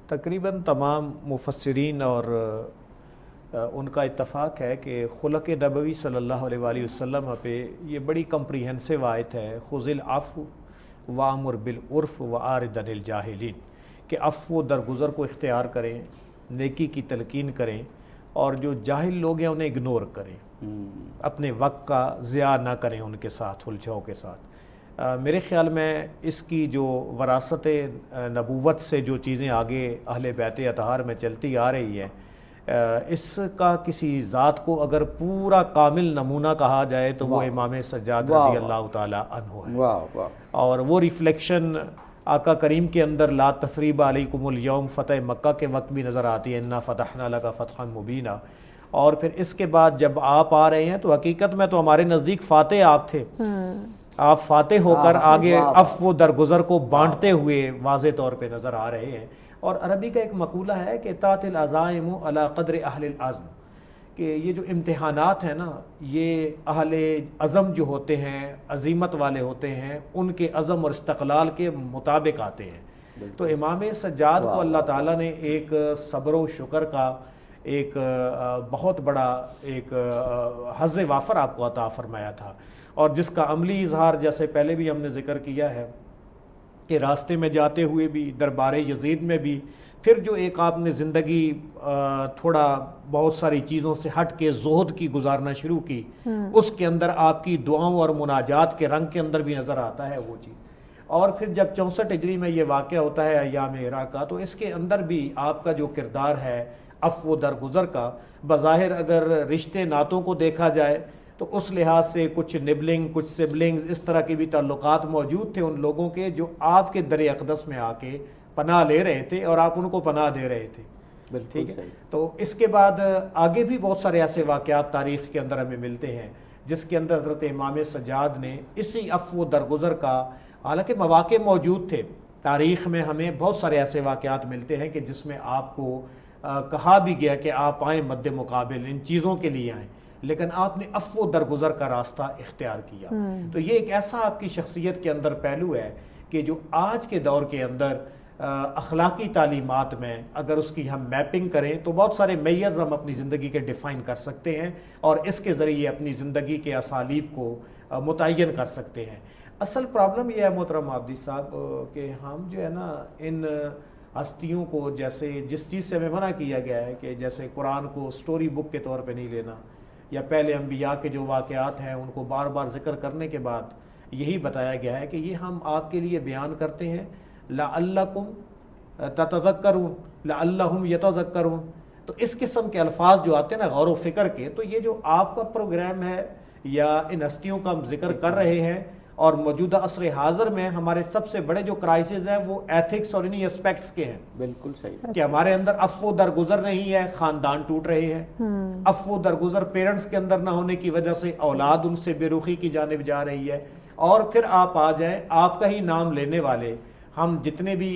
تقریباً تمام مفسرین اور ان کا اتفاق ہے کہ خلق نبوی صلی اللہ علیہ وآلہ وسلم پہ یہ بڑی کمپریہنسو آیت ہے، خذ العفو وامر بالعرف وعارض عن الجاہلین، کہ عفو درگزر کو اختیار کریں، نیکی کی تلقین کریں، اور جو جاہل لوگ ہیں انہیں اگنور کریں، اپنے وقت کا ضیاع نہ کریں ان کے ساتھ، الجھاؤ کے ساتھ۔ میرے خیال میں اس کی جو وراثت نبوت سے جو چیزیں آگے اہل بیت اطہار میں چلتی آ رہی ہیں، اس کا کسی ذات کو اگر پورا کامل نمونہ کہا جائے تو وہ امام سجاد رضی اللہ تعالی عنہ ہے، اور وہ ریفلیکشن آقا کریم کے اندر لا تثریب علیکم اليوم فتح مکہ کے وقت بھی نظر آتی ہے، انا فتحنا لک فتحا مبینا، اور پھر اس کے بعد جب آپ آ رہے ہیں تو حقیقت میں تو ہمارے نزدیک فاتح آپ تھے، آپ فاتح ہو کر آگے عفو درگزر کو بانٹتے ہوئے واضح طور پہ نظر آ رہے ہیں۔ اور عربی کا ایک مقولہ ہے کہ طاعت العزائم علی قدر اہل العزم، کہ یہ جو امتحانات ہیں نا یہ اہل عزم جو ہوتے ہیں، عزیمت والے ہوتے ہیں، ان کے عزم اور استقلال کے مطابق آتے ہیں۔ تو امام سجاد کو اللہ تعالیٰ نے ایک صبر و شکر کا ایک بہت بڑا ایک حظ وافر آپ کو عطا فرمایا تھا، اور جس کا عملی اظہار جیسے پہلے بھی ہم نے ذکر کیا ہے کہ راستے میں جاتے ہوئے بھی، دربار یزید میں بھی، پھر جو ایک آپ نے زندگی تھوڑا بہت ساری چیزوں سے ہٹ کے زہد کی گزارنا شروع کی، اس کے اندر آپ کی دعاؤں اور مناجات کے رنگ کے اندر بھی نظر آتا ہے وہ چیز۔ اور پھر جب 64 ہجری میں یہ واقعہ ہوتا ہے ایام ہرا کا، تو اس کے اندر بھی آپ کا جو کردار ہے عفو درگزر کا، بظاہر اگر رشتے ناتوں کو دیکھا جائے تو اس لحاظ سے کچھ نبلنگ، کچھ سبلنگز، اس طرح کے بھی تعلقات موجود تھے ان لوگوں کے جو آپ کے در اقدس میں آ کے پناہ لے رہے تھے اور آپ ان کو پناہ دے رہے تھے۔ ٹھیک ہے، تو اس کے بعد آگے بھی بہت سارے ایسے واقعات تاریخ کے اندر ہمیں ملتے ہیں جس کے اندر حضرت امام سجاد نے اسی عفو درگزر کا، حالانکہ مواقع موجود تھے تاریخ میں، ہمیں بہت سارے ایسے واقعات ملتے ہیں کہ جس میں آپ کو کہا بھی گیا کہ آپ آئیں مد مقابل، ان چیزوں کے لیے آئیں، لیکن آپ نے عفو درگزر کا راستہ اختیار کیا۔ تو یہ ایک ایسا آپ کی شخصیت کے اندر پہلو ہے کہ جو آج کے دور کے اندر اخلاقی تعلیمات میں اگر اس کی ہم میپنگ کریں تو بہت سارے میئرز ہم اپنی زندگی کے ڈیفائن کر سکتے ہیں اور اس کے ذریعے اپنی زندگی کے اسالیب کو متعین کر سکتے ہیں۔ اصل پرابلم یہ ہے محترم عابدی صاحب کہ ہم جو ہے نا ان ہستیوں کو، جیسے جس چیز سے ہمیں منع کیا گیا ہے کہ جیسے قرآن کو سٹوری بک کے طور پہ نہیں لینا، یا پہلے انبیاء کے جو واقعات ہیں ان کو بار بار ذکر کرنے کے بعد یہی بتایا گیا ہے کہ یہ ہم آپ کے لیے بیان کرتے ہیں لعلکم تتذکرون، لعلہم یتذکرون۔ تو اس قسم کے الفاظ جو آتے ہیں نا غور و فکر کے، تو یہ جو آپ کا پروگرام ہے یا ان ہستیوں کا ہم ذکر کر رہے ہیں، اور موجودہ عصر حاضر میں ہمارے سب سے بڑے جو کرائسز ہیں وہ ایتھکس اور انہی اسپیکٹس کے ہیں۔ بالکل صحیح کہ ہمارے اندر عفو درگزر نہیں ہے، خاندان ٹوٹ رہے ہیں، عفو درگزر پیرنٹس کے اندر نہ ہونے کی وجہ سے اولاد ان سے بے رخی کی جانب جا رہی ہے، اور پھر آپ آ جائیں، آپ کا ہی نام لینے والے ہم جتنے بھی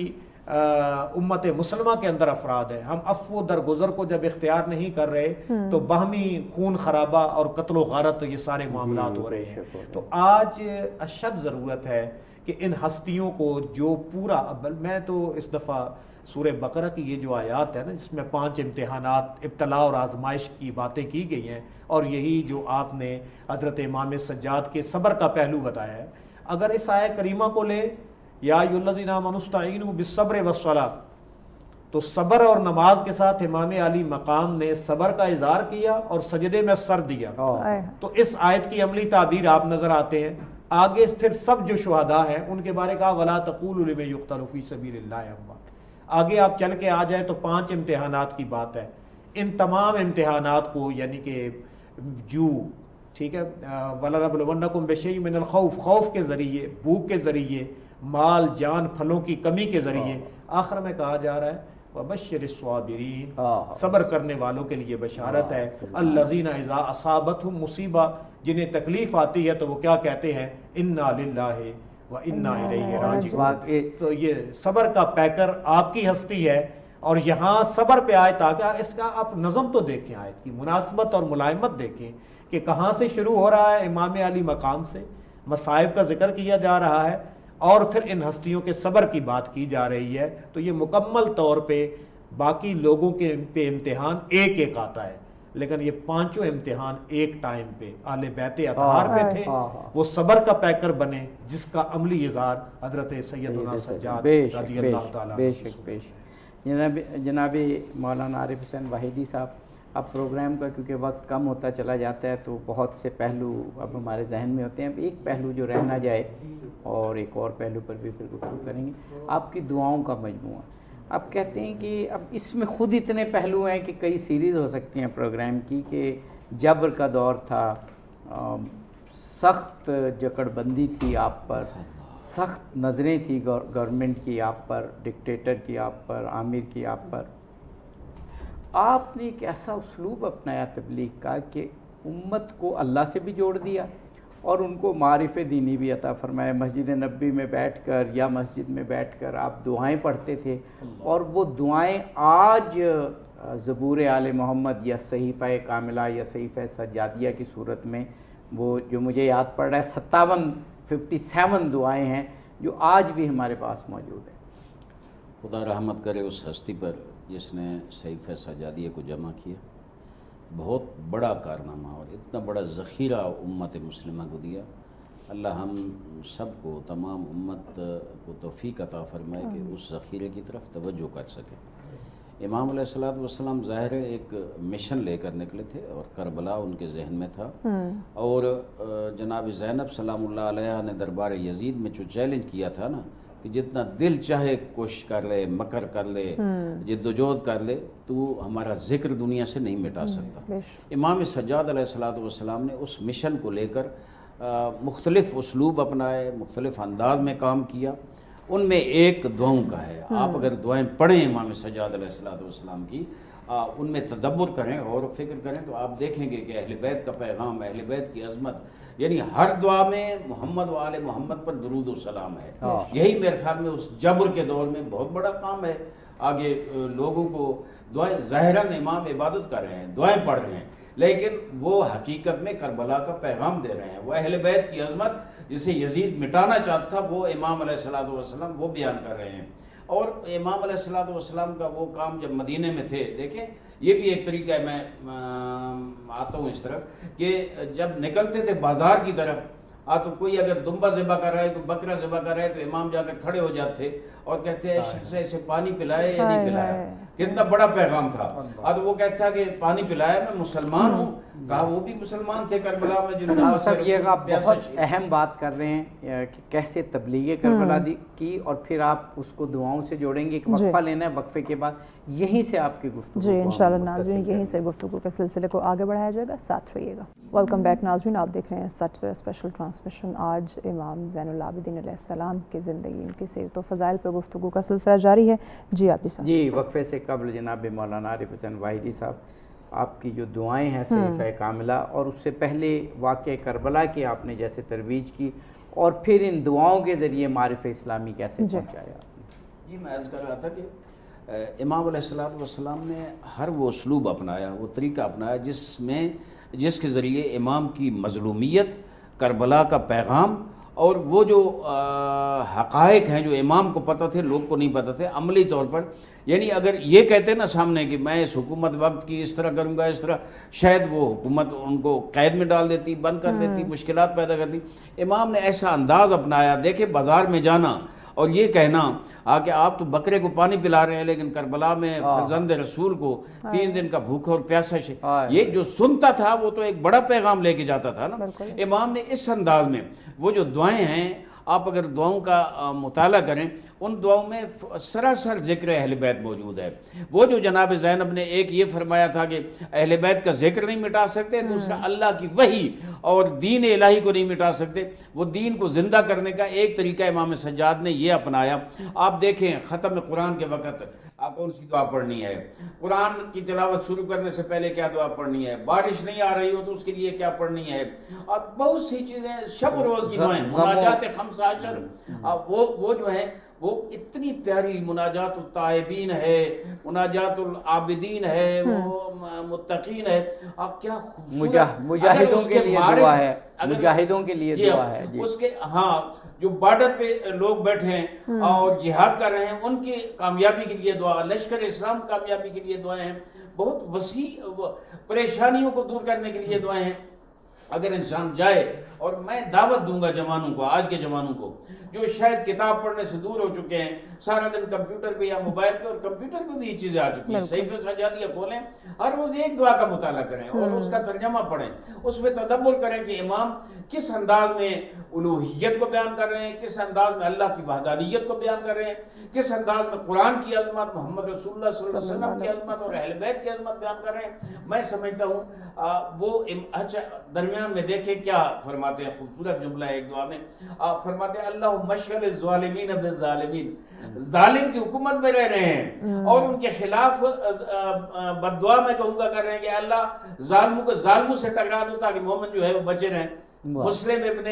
امت مسلمہ کے اندر افراد ہیں، ہم عفو درگزر کو جب اختیار نہیں کر رہے تو باہمی خون خرابہ اور قتل و غارت یہ سارے معاملات ہو رہے ہیں۔ تو آج اشد ضرورت ہے کہ ان ہستیوں کو جو پورا، میں تو اس دفعہ سورہ بقرہ کی یہ جو آیات ہے نا جس میں 5 امتحانات، ابتلاء اور آزمائش کی باتیں کی گئی ہیں، اور یہی جو آپ نے حضرت امام سجاد کے صبر کا پہلو بتایا ہے، اگر اس آیہ کریمہ کو لیں یا ایھا الذین آمنوا استعینوا بالصبر والصلاۃ، تو صبر اور نماز کے ساتھ امام علی مقام نے صبر کا اظہار کیا اور سجدے میں سر دیا۔ تو اس آیت کی عملی تعبیر آپ نظر آتے ہیں۔ آگے پھر سب جو شہداء ہیں ان کے بارے کہا وَلَا تَقُولُوا لِمَن يُقْتَلُ فِي سَبِيلِ اللَّهِ أَمْوَاتٌ۔ آگے آپ چل کے آ جائیں تو 5 امتحانات کی بات ہے۔ ان تمام امتحانات کو یعنی کہ ٹھیک ہے، وَلَنَبْلُوَنَّكُمْ بِشَيْءٍ مِّنَ الْخَوْفِ، خوف کے ذریعے، بھوک کے ذریعے، مال جان پھلوں کی کمی کے ذریعے، آخر میں کہا جا رہا ہے وَبَشِّرِ الصَّابِرِينَ، صبر کرنے والوں کے لیے بشارت ہے۔ الَّذِينَ إِذَا أَصَابَتْهُمْ مصیبہ، جنہیں تکلیف آتی ہے تو وہ کیا کہتے ہیں اِنَّا لِلَّهِ وَإِنَّا إِلَيْهِ رَاجِعُونَ۔ تو یہ صبر کا پیکر آپ کی ہستی ہے، اور یہاں صبر پہ آئے تاکہ اس کا آپ نظم تو دیکھیں، آیت کی مناسبت اور ملائمت دیکھیں کہ کہاں سے شروع ہو رہا ہے، امام علی مقام سے مصائب کا ذکر کیا جا رہا ہے، اور پھر ان ہستیوں کے صبر کی بات کی جا رہی ہے۔ تو یہ مکمل طور پہ باقی لوگوں کے پہ امتحان ایک ایک آتا ہے، لیکن یہ 5 امتحان ایک ٹائم پہ اہل بیت اطہار پہ تھے، وہ صبر کا پیکر بنے، جس کا عملی اظہار حضرت سیدنا سجاد رضی اللہ تعالیٰ بے شک۔ جناب مولانا عارف حسین واحدی صاحب، اب پروگرام کا کیونکہ وقت کم ہوتا چلا جاتا ہے تو بہت سے پہلو اب ہمارے ذہن میں ہوتے ہیں، اب ایک پہلو جو رہ نہ جائے اور ایک اور پہلو پر بھی پھر گفتگو کریں گے، آپ کی دعاؤں کا مجموعہ۔ آپ کہتے ہیں کہ اب اس میں خود اتنے پہلو ہیں کہ کئی سیریز ہو سکتی ہیں پروگرام کی، کہ جبر کا دور تھا، سخت جکڑ بندی تھی آپ پر، سخت نظریں تھی گورنمنٹ کی آپ پر، ڈکٹیٹر کی آپ پر، عامر کی آپ پر۔ آپ نے ایک ایسا اسلوب اپنایا تبلیغ کا کہ امت کو اللہ سے بھی جوڑ دیا اور ان کو معارف دینی بھی عطا فرمائے. مسجد نبوی میں بیٹھ کر یا مسجد میں بیٹھ کر آپ دعائیں پڑھتے تھے, اور وہ دعائیں آج زبور آل محمد یا صحیفہ کاملہ یا صحیفہ سجادیہ کی صورت میں, وہ جو مجھے یاد پڑ رہا ہے 57 دعائیں ہیں جو آج بھی ہمارے پاس موجود ہیں. خدا رحمت کرے اس ہستی پر جس نے صحیفہ سجادیہ کو جمع کیا. بہت بڑا کارنامہ اور اتنا بڑا ذخیرہ امت مسلمہ کو دیا. اللہ ہم سب کو, تمام امت کو توفیق عطا فرمائے کہ اس ذخیرے کی طرف توجہ کر سکے. امام علیہ الصلوۃ والسلام ظاہر ہے ایک مشن لے کر نکلے تھے اور کربلا ان کے ذہن میں تھا, اور جناب زینب سلام اللہ علیہ نے دربار یزید میں جو چیلنج کیا تھا نا کہ جتنا دل چاہے کوشش کر لے, مکر کر لے, جد و جہد کر لے, تو ہمارا ذکر دنیا سے نہیں مٹا سکتا. امام سجاد علیہ الصلوۃ والسلام نے اس مشن کو لے کر مختلف اسلوب اپنائے, مختلف انداز میں کام کیا. ان میں ایک دعاؤں کا ہے. آپ اگر دعائیں پڑھیں امام سجاد علیہ الصلوۃ والسلام کی, ان میں تدبر کریں اور فکر کریں, تو آپ دیکھیں گے کہ اہل بیت کا پیغام, اہل بیت کی عظمت, یعنی ہر دعا میں محمد و آل محمد پر درود و سلام ہے. یہی میرے خیال میں اس جبر کے دور میں بہت بڑا کام ہے. آگے لوگوں کو دعائیں, ظاہراً امام عبادت کر رہے ہیں, دعائیں پڑھ رہے ہیں, لیکن وہ حقیقت میں کربلا کا پیغام دے رہے ہیں. وہ اہل بیت کی عظمت جسے یزید مٹانا چاہتا تھا, وہ امام علیہ الصلوۃ والسلام وہ بیان کر رہے ہیں. اور امام علیہ الصلوۃ والسلام کا وہ کام جب مدینے میں تھے, دیکھیں یہ بھی ایک طریقہ ہے, میں آتا ہوں اس طرف کہ جب نکلتے تھے بازار کی طرف, تو کوئی اگر دمبا ذبح کر رہا ہے, کوئی بکرا ذبح کر رہا ہے, تو امام جا کر کھڑے ہو جاتے اور کہتے ہیں شخص اسے پانی پلائے یا نہیں پلایا. کتنا بڑا پیغام تھا. تو وہ کہتا ہے کہ پانی پلایا, میں مسلمان ہوں. کہا وہ بھی مسلمان تھے کربلا میں, جو سب یہ آپ بہت اہم بات کر رہے ہیں کہ کیسے تبلیغ کربلا کی, اور پھر آپ اس کو دعاؤں سے جوڑیں گے. ایک وقفہ لینا ہے, وقفے کے بعد یہیں سے آپ کی گفتگو جی انشاءاللہ ناظرین یہیں سے گفتگو کے سلسلے کو آگے بڑھایا جائے گا, ساتھ رہیے گا. ویلکم بیک ناظرین, آپ دیکھ رہے ہیں سچ اسپیشل ٹرانسمیشن. آج امام زین العابدین علیہ السلام کی زندگی, ان کی سیرت و فضائل پر گفتگو کا سلسلہ جاری ہے. جی عابدی صاحب. جی, وقفے سے قبل جناب مولانا عارف حسین واحدی صاحب, آپ کی جو دعائیں ہیں صحیفہ کاملہ, اور اس سے پہلے واقعہ کربلا کی آپ نے جیسے ترویج کی, اور پھر ان دعاؤں کے ذریعے معرف اسلامی کیسے پہنچایا آپ نے. جی میں عرض کر رہا تھا کہ امام علیہ الصلوۃ والسلام نے ہر وہ اسلوب اپنایا, وہ طریقہ اپنایا جس کے ذریعے امام کی مظلومیت, کربلا کا پیغام, اور وہ جو حقائق ہیں جو امام کو پتہ تھے لوگ کو نہیں پتہ تھے, عملی طور پر, یعنی اگر یہ کہتے نا سامنے کہ میں اس حکومت وقت کی اس طرح کروں گا, اس طرح, شاید وہ حکومت ان کو قید میں ڈال دیتی, بند کر دیتی, مشکلات پیدا کرتی. امام نے ایسا انداز اپنایا. دیکھیں بازار میں جانا اور یہ کہنا کہ آپ تو بکرے کو پانی پلا رہے ہیں, لیکن کربلا میں فرزند رسول کو 3 دن کا بھوکا اور پیاسا, یہ جو سنتا تھا وہ تو ایک بڑا پیغام لے کے جاتا تھا نا. امام نے اس انداز میں وہ جو دعائیں ہیں, آپ اگر دعاؤں کا مطالعہ کریں, ان دعاؤں میں سراسر ذکر اہل بیت موجود ہے. وہ جو جناب زینب نے ایک یہ فرمایا تھا کہ اہل بیت کا ذکر نہیں مٹا سکتے, دوسرا اللہ کی وحی اور دین الہی کو نہیں مٹا سکتے, وہ دین کو زندہ کرنے کا ایک طریقہ امام سجاد نے یہ اپنایا. آپ دیکھیں ختم قرآن کے وقت کون سی دعا پڑھنی ہے, قرآن کی تلاوت شروع کرنے سے پہلے کیا دعا پڑھنی ہے, بارش نہیں آ رہی ہو تو اس کے لیے کیا پڑھنی ہے, اور بہت سی چیزیں, شب و روز کی دعائیں, مناجات 15 وہ جو ہیں وہ اتنی پیاری, مناجات الطائبین ہے, مناجات العابدین ہے, وہ متقین ہے. آپ کیا خوبصورت, مجاہدوں کے لیے دعا ہے, مجاہدوں کے لیے دعا ہے. اس کے ہاں جو بارڈر پہ لوگ بیٹھے ہیں اور جہاد کر رہے ہیں, ان کی کامیابی کے لیے دعا, لشکر اسلام کامیابی کے لیے دعائیں ہیں, بہت وسیع پریشانیوں کو دور کرنے کے لیے دعائیں ہیں. اگر انسان جائے, اور میں دعوت دوں گا جوانوں کو, آج کے جوانوں کو جو شاید کتاب پڑھنے سے دور ہو چکے ہیں, سارا دن کمپیوٹر پہ یا موبائل پہ, اور کمپیوٹر پہ بھی یہ چیزیں آ چکی ہیں, صحیفہ سجادیہ کھولیں, ہر روز ایک دعا کا مطالعہ کریں اور اس کا ترجمہ پڑھیں, اس میں تدبر کریں کہ امام کس انداز میں الوہیت کو بیان کر رہے ہیں, کس انداز میں اللہ کی وحدانیت کو بیان کر رہے ہیں, کس انداز میں قرآن کی عظمت, محمد رسول اللہ صلی اللہ علیہ وسلم کی عظمت اور اہل بیت کی عظمت بیان کر رہے ہیں. میں سمجھتا ہوں وہ درمیان میں دیکھیں کیا فرماتے ہیں, خوبصورت جملہ ہے ایک دعا میں, فرماتے ہیں اللہ مشغل الظالمین بالظالمین, ظالم کی حکومت میں رہ رہے ہیں اور ان کے خلاف بد دعا میں کہوں گا کر رہے ہیں کہ اللہ ظالموں کو ظالموں سے ٹکرا دو تاکہ مومن جو ہے وہ بچے رہیں. مسلم ابن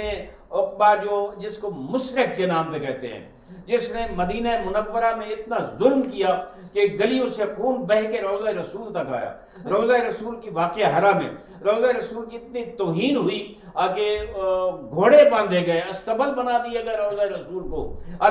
عقبہ جس کو مسرف کے نام پہ کہتے ہیں، جس نے مدینہ منورہ میں اتنا ظلم کیا کہ گلیوں سے خون بہہ کے روضہ رسول تک آیا، روضہ رسول کی واقعہ ہرا میں روضہ رسول کی اتنی توہین ہوئی کہ گھوڑے باندھے گئے، استبل بنا دیا گیا روضہ رسول کو،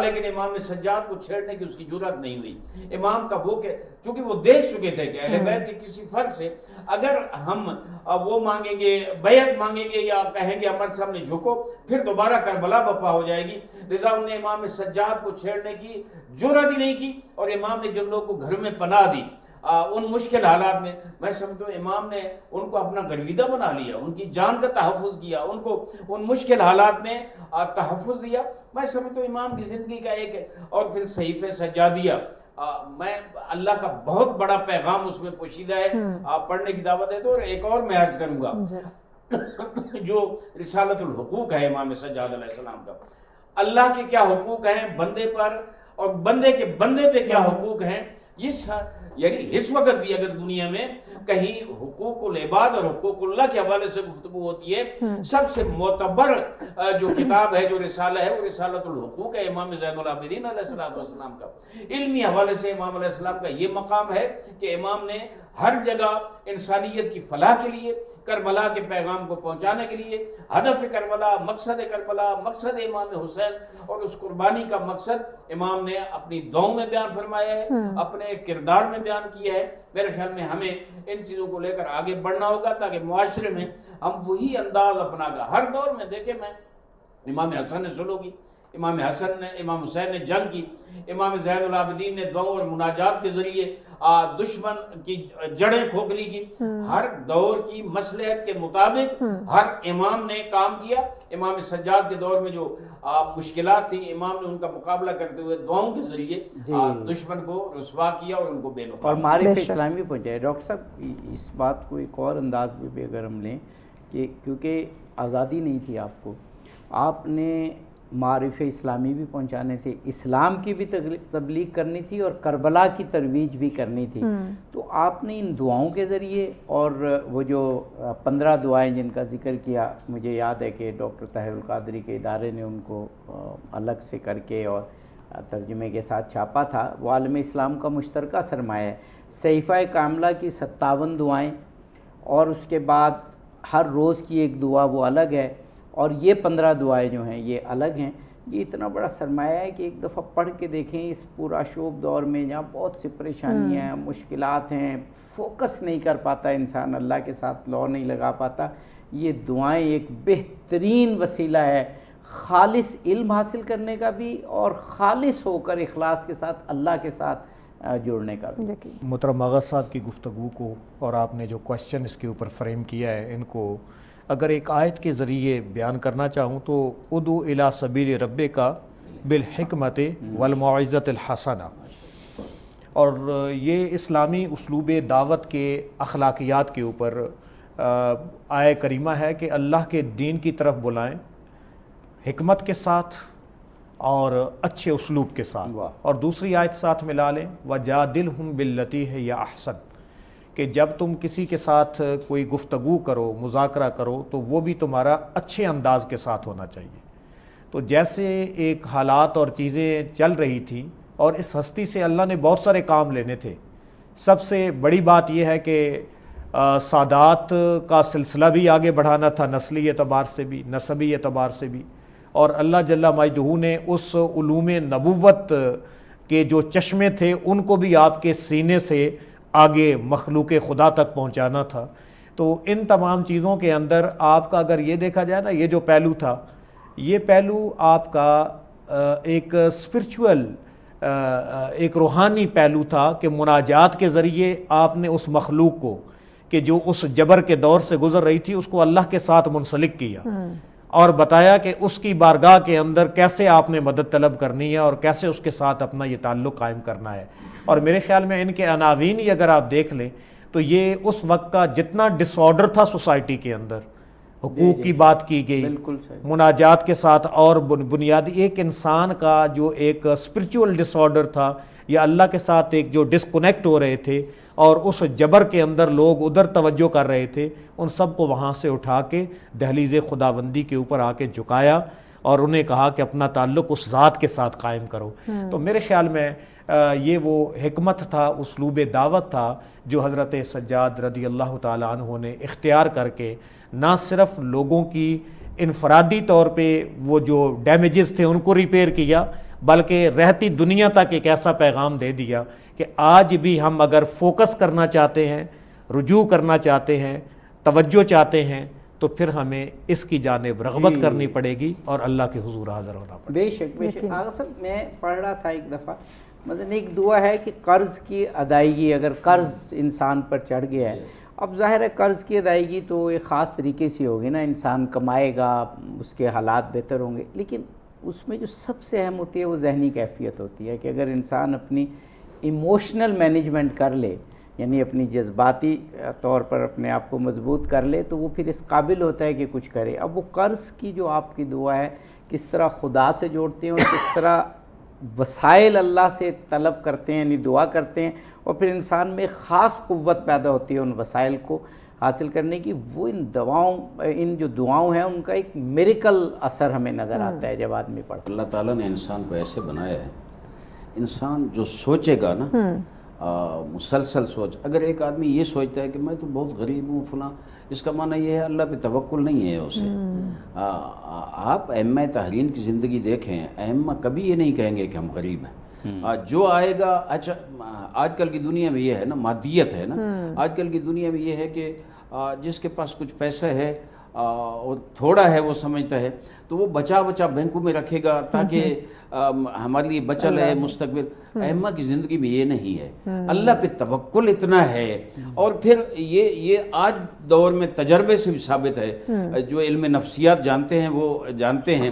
لیکن امام سجاد کو چھیڑنے کی اس کی جرات نہیں ہوئی۔ امام کا وہ کہ چونکہ وہ دیکھ چکے تھے کہ اہل بیت کے کسی فرد سے اگر ہم وہ مانگیں گے، بیعت مانگیں گے یا کہیں گے ہمارے سامنے جھکو، پھر دوبارہ کربلا بپا ہو جائے گی، لذا انہوں نے امام سجاد کو چھیڑنے کی جرات ہی نہیں کی، اور امام نے جن لوگوں کو گھر میں پناہ دی ان مشکل حالات میں سمجھتا ہوں امام نے ان کو اپنا گرویدہ بنا لیا، ان کی جان کا تحفظ کیا، ان کو ان مشکل حالات میں تحفظ دیا۔ میں سمجھتا ہوں امام کی زندگی کا ایک اور پھر صحیفہ سجادیہ، میں اللہ کا بہت بڑا پیغام اس میں پوشیدہ ہے، پڑھنے کی دعوت ہے۔ تو ایک اور میں عرض کروں گا جو رسالۃ الحقوق ہے امام سجاد علیہ السلام کا، اللہ کے کیا حقوق ہیں بندے پر اور بندے کے بندے پہ کیا حقوق ہیں، یعنی اس وقت بھی اگر دنیا میں کہیں حقوق العباد اور حقوق اللہ کے حوالے سے گفتگو ہوتی ہے، سب سے معتبر جو کتاب ہے، جو رسالہ ہے، وہ رسالۃ الحقوق ہے امام زین العابدین علیہ السلام کا۔ علمی حوالے سے امام علیہ السلام کا یہ مقام ہے کہ امام نے ہر جگہ انسانیت کی فلاح کے لیے، کربلا کے پیغام کو پہنچانے کے لیے، ہدف کربلا، مقصد کربلا، مقصد امام حسین اور اس قربانی کا مقصد امام نے اپنی دعاؤں میں بیان فرمایا ہے، اپنے کردار میں بیان کیا ہے۔ میرے خیال میں ہمیں ان چیزوں کو لے کر آگے بڑھنا ہوگا تاکہ معاشرے میں ہم وہی انداز اپنا گا۔ ہر دور میں دیکھیں، میں امام حسن نے سلو کی، امام حسن نے، امام حسین نے جنگ کی، امام زین العابدین نے دعاؤں اور مناجات کے ذریعے دشمن کی جڑیں کھوکھلی کی۔ ہر دور کی مصلحت کے مطابق ہر امام نے کام کیا۔ امام سجاد کے دور میں جو مشکلات تھیں، امام نے ان کا مقابلہ کرتے ہوئے دعاؤں کے ذریعے دشمن کو رسوا کیا اور ان کو بے نقاب اور معرفت اسلامی پہنچائے۔ ڈاکٹر صاحب اس بات کو ایک اور انداز میں بھی اگر ہم لیں کہ کیونکہ آزادی نہیں تھی آپ نے معرفت اسلامی بھی پہنچانے تھے، اسلام کی بھی تبلیغ کرنی تھی اور کربلا کی ترویج بھی کرنی تھی، تو آپ نے ان دعاؤں کے ذریعے اور وہ جو 15 دعائیں جن کا ذکر کیا، مجھے یاد ہے کہ ڈاکٹر طاہر القادری کے ادارے نے ان کو الگ سے کر کے اور ترجمے کے ساتھ چھاپا تھا، وہ عالم اسلام کا مشترکہ سرمایہ ہے۔ صحیفہ کاملہ کی 57 دعائیں اور اس کے بعد ہر روز کی ایک دعا وہ الگ ہے، اور یہ 15 دعائیں جو ہیں یہ الگ ہیں۔ یہ اتنا بڑا سرمایہ ہے کہ ایک دفعہ پڑھ کے دیکھیں اس پورا شوب دور میں جہاں بہت سی پریشانیاں ہیں، مشکلات ہیں، فوکس نہیں کر پاتا انسان، اللہ کے ساتھ لو نہیں لگا پاتا، یہ دعائیں ایک بہترین وسیلہ ہے خالص علم حاصل کرنے کا بھی اور خالص ہو کر اخلاص کے ساتھ اللہ کے ساتھ جوڑنے کا بھی۔ محترم آغا صاحب کی گفتگو کو اور آپ نے جو کویسچن اس کے اوپر فریم کیا ہے، ان کو اگر ایک آیت کے ذریعے بیان کرنا چاہوں تو ادعو الی سبیل ربک بالحکمت والموعظۃ الحسنہ، اور یہ اسلامی اسلوب دعوت کے اخلاقیات کے اوپر آیہ کریمہ ہے کہ اللہ کے دین کی طرف بلائیں حکمت کے ساتھ اور اچھے اسلوب کے ساتھ، اور دوسری آیت ساتھ ملا لیں وجادلہم باللتی ہی احسن، کہ جب تم کسی کے ساتھ کوئی گفتگو کرو، مذاکرہ کرو، تو وہ بھی تمہارا اچھے انداز کے ساتھ ہونا چاہیے۔ تو جیسے ایک حالات اور چیزیں چل رہی تھیں اور اس ہستی سے اللہ نے بہت سارے کام لینے تھے، سب سے بڑی بات یہ ہے کہ سادات کا سلسلہ بھی آگے بڑھانا تھا، نسلی اعتبار سے بھی، نسبی اعتبار سے بھی، اور اللہ جل مجدہ نے اس علوم نبوت کے جو چشمے تھے ان کو بھی آپ کے سینے سے آگے مخلوق خدا تک پہنچانا تھا۔ تو ان تمام چیزوں کے اندر آپ کا اگر یہ دیکھا جائے نا، یہ جو پہلو تھا، یہ پہلو آپ کا ایک اسپرچول، ایک روحانی پہلو تھا کہ مناجات کے ذریعے آپ نے اس مخلوق کو کہ جو اس جبر کے دور سے گزر رہی تھی اس کو اللہ کے ساتھ منسلک کیا اور بتایا کہ اس کی بارگاہ کے اندر کیسے آپ نے مدد طلب کرنی ہے اور کیسے اس کے ساتھ اپنا یہ تعلق قائم کرنا ہے۔ اور میرے خیال میں ان کے عناوین ہی اگر آپ دیکھ لیں تو یہ اس وقت کا جتنا ڈس آرڈر تھا سوسائٹی کے اندر، حقوق کی بات کی گئی، بالکل صحیح، مناجات کے ساتھ، اور بنیادی ایک انسان کا جو ایک اسپرچول ڈس آرڈر تھا یا اللہ کے ساتھ ایک جو ڈسکنیکٹ ہو رہے تھے اور اس جبر کے اندر لوگ ادھر توجہ کر رہے تھے، ان سب کو وہاں سے اٹھا کے دہلیز خداوندی کے اوپر آ کے جھکایا اور انہیں کہا کہ اپنا تعلق اس ذات کے ساتھ قائم کرو۔ تو میرے خیال میں یہ وہ حکمت تھا، اسلوب دعوت تھا جو حضرت سجاد رضی اللہ تعالیٰ عنہ نے اختیار کر کے نہ صرف لوگوں کی انفرادی طور پہ وہ جو ڈیمیجز تھے ان کو ریپیئر کیا، بلکہ رہتی دنیا تک ایک ایسا پیغام دے دیا کہ آج بھی ہم اگر فوکس کرنا چاہتے ہیں، رجوع کرنا چاہتے ہیں، توجہ چاہتے ہیں، تو پھر ہمیں اس کی جانب رغبت کرنی پڑے گی اور اللہ کے حضور حاضر ہونا پڑے گا۔ بے شک بے شک۔ آغا صاحب میں پڑھ رہا تھا ایک دفعہ، مثلا ایک دعا ہے کہ قرض کی ادائیگی، اگر قرض انسان پر چڑھ گیا ہے، اب ظاہر ہے قرض کی ادائیگی تو ایک خاص طریقے سے ہوگی نا، انسان کمائے گا، اس کے حالات بہتر ہوں گے، لیکن اس میں جو سب سے اہم ہوتی ہے وہ ذہنی کیفیت ہوتی ہے کہ اگر انسان اپنی ایموشنل مینجمنٹ کر لے، یعنی اپنی جذباتی طور پر اپنے آپ کو مضبوط کر لے، تو وہ پھر اس قابل ہوتا ہے کہ کچھ کرے۔ اب وہ قرض کی جو آپ کی دعا ہے، کس طرح خدا سے جوڑتے ہیں اور کس طرح وسائل اللہ سے طلب کرتے ہیں، یعنی دعا کرتے ہیں، اور پھر انسان میں خاص قوت پیدا ہوتی ہے ان وسائل کو حاصل کرنے کی، وہ ان جو دعاؤں ہیں ان کا ایک میریکل اثر ہمیں نظر آتا ہے جب آدمی پڑھتا ہے۔ اللہ تعالیٰ نے انسان کو ایسے بنایا ہے، انسان جو سوچے گا نا، مسلسل سوچ، اگر ایک آدمی یہ سوچتا ہے کہ میں تو بہت غریب ہوں فلاں، اس کا معنی یہ ہے اللہ پہ توکل نہیں ہے اسے۔ آپ ائمہ تحرین کی زندگی دیکھیں، ائمہ کبھی یہ نہیں کہیں گے کہ ہم غریب ہیں۔ جو آئے گا، اچھا آج کل کی دنیا میں یہ ہے نا، مادیت ہے نا، آج کل کی دنیا میں یہ ہے کہ جس کے پاس کچھ پیسہ ہے اور تھوڑا ہے وہ سمجھتا ہے تو وہ بچا بینکوں میں رکھے گا تاکہ ہمارے لیے بچل ہے مستقبل۔ ائمہ کی زندگی میں یہ نہیں ہے، اللہ پہ توکل اتنا ہے، اور پھر یہ آج دور میں تجربے سے بھی ثابت ہے، جو علم نفسیات جانتے ہیں وہ جانتے ہیں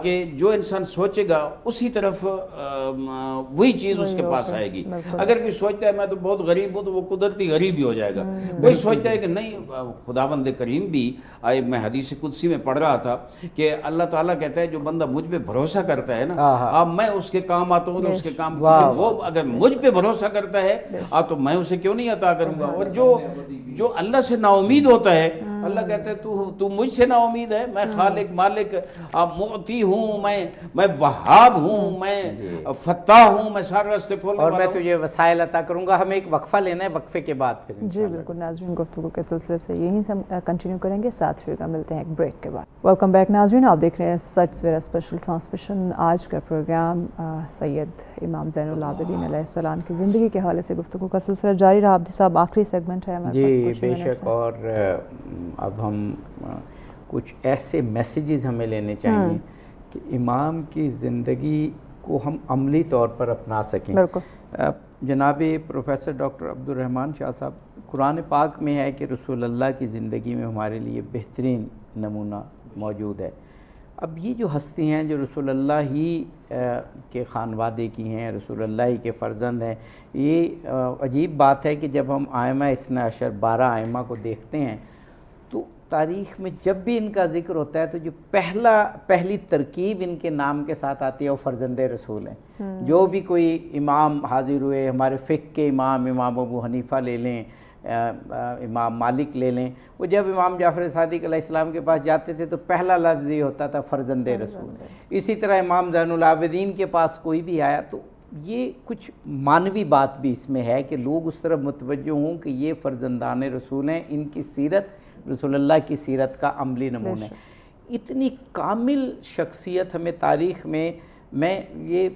کہ جو انسان سوچے گا اسی طرف وہی چیز اس کے پاس آئے گی۔ اگر کوئی سوچتا ہے میں تو بہت غریب ہوں تو وہ قدرتی غریب ہی ہو جائے گا۔ کوئی سوچتا ہے کہ نہیں، خداوند کریم بھی، میں حدیث قدسی میں پڑھ رہا تھا کہ اللہ تعالیٰ کہتا ہے جو بندہ مجھ پہ بھروسہ کرتا ہے نا، میں اس کے کام آتا ہوں، اس کے کام، وہ اگر مجھ پہ بھروسہ کرتا ہے تو میں اسے کیوں نہیں عطا کروں گا۔ اور جو اللہ سے نا امید ہوتا ہے، اللہ کہتا ہے تو مجھ سے نا امید ہے، میں خالق مالک معطی ہوں، میں وہاب ہوں، میں فتاح ہوں، میں سارے راستے کھولنے والا ہوں، اور میں تجھے وسائل عطا کروں گا۔ ہمیں ایک وقفہ لینا ہے، وقفے کے بعد پھر جی بالکل ناظرین، گفتگو کے سلسلے سے یہیں سے ہم کنٹینیو کریں گے، ساتھ رہیے گا، ملتے ہیں ایک بریک کے بعد۔ ویلکم بیک ناظرین، آپ دیکھ رہے ہیں سچ سویرا اسپیشل ٹرانسمیشن۔ آج کا پروگرام سید امام زین العابدین علیہ السلام کی زندگی کے حوالے سے گفتگو کا سلسلہ جاری رہا۔ عبدی صاحب، آخری سیگمنٹ ہے ہمارے پاس۔ جی بے شک، اور اب ہم کچھ ایسے میسیجز ہمیں لینے چاہیے کہ امام کی زندگی کو ہم عملی طور پر اپنا سکیں۔ جناب پروفیسر ڈاکٹر عبد الرحمن شاہ صاحب، قرآن پاک میں ہے کہ رسول اللہ کی زندگی میں ہمارے لیے بہترین نمونہ موجود ہے۔ اب یہ جو ہستی ہیں جو رسول اللہ ہی کے خانوادے کی ہیں، رسول اللہ ہی کے فرزند ہیں، یہ عجیب بات ہے کہ جب ہم ائمہ اثنا عشر 12 ائمہ کو دیکھتے ہیں تو تاریخ میں جب بھی ان کا ذکر ہوتا ہے تو جو پہلی ترکیب ان کے نام کے ساتھ آتی ہے وہ فرزند رسول ہیں۔ جو بھی کوئی امام حاضر ہوئے، ہمارے فقہ کے امام ابو حنیفہ لے لیں، امام مالک لے لیں، وہ جب امام جعفر صادق علیہ السلام کے پاس جاتے تھے تو پہلا لفظ یہ ہوتا تھا فرزند رسول۔ اسی طرح امام زین العابدین کے پاس کوئی بھی آیا تو یہ کچھ معنوی بات بھی اس میں ہے کہ لوگ اس طرف متوجہ ہوں کہ یہ فرزندان رسول ہیں، ان کی سیرت رسول اللہ کی سیرت کا عملی نمونہ ہے۔ اتنی کامل شخصیت ہمیں تاریخ میں یہ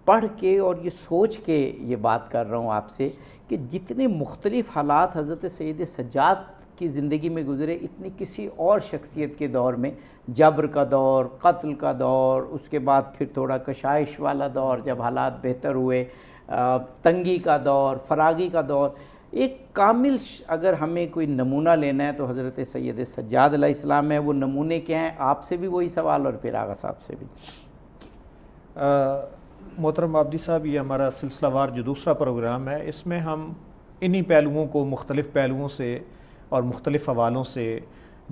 پڑھ کے اور یہ سوچ کے یہ بات کر رہا ہوں آپ سے کہ جتنے مختلف حالات حضرت سید سجاد کی زندگی میں گزرے، اتنی کسی اور شخصیت کے دور میں، جبر کا دور، قتل کا دور، اس کے بعد پھر تھوڑا کشائش والا دور جب حالات بہتر ہوئے، تنگی کا دور، فراغی کا دور، ایک کامل اگر ہمیں کوئی نمونہ لینا ہے تو حضرت سید سجاد علیہ السلام ہے۔ وہ نمونے کیا ہیں؟ آپ سے بھی وہی سوال اور پھر آغا صاحب سے بھی۔ محترم عابدی صاحب، یہ ہمارا سلسلہ وار جو دوسرا پروگرام ہے، اس میں ہم انہی پہلوؤں کو مختلف پہلوؤں سے اور مختلف حوالوں سے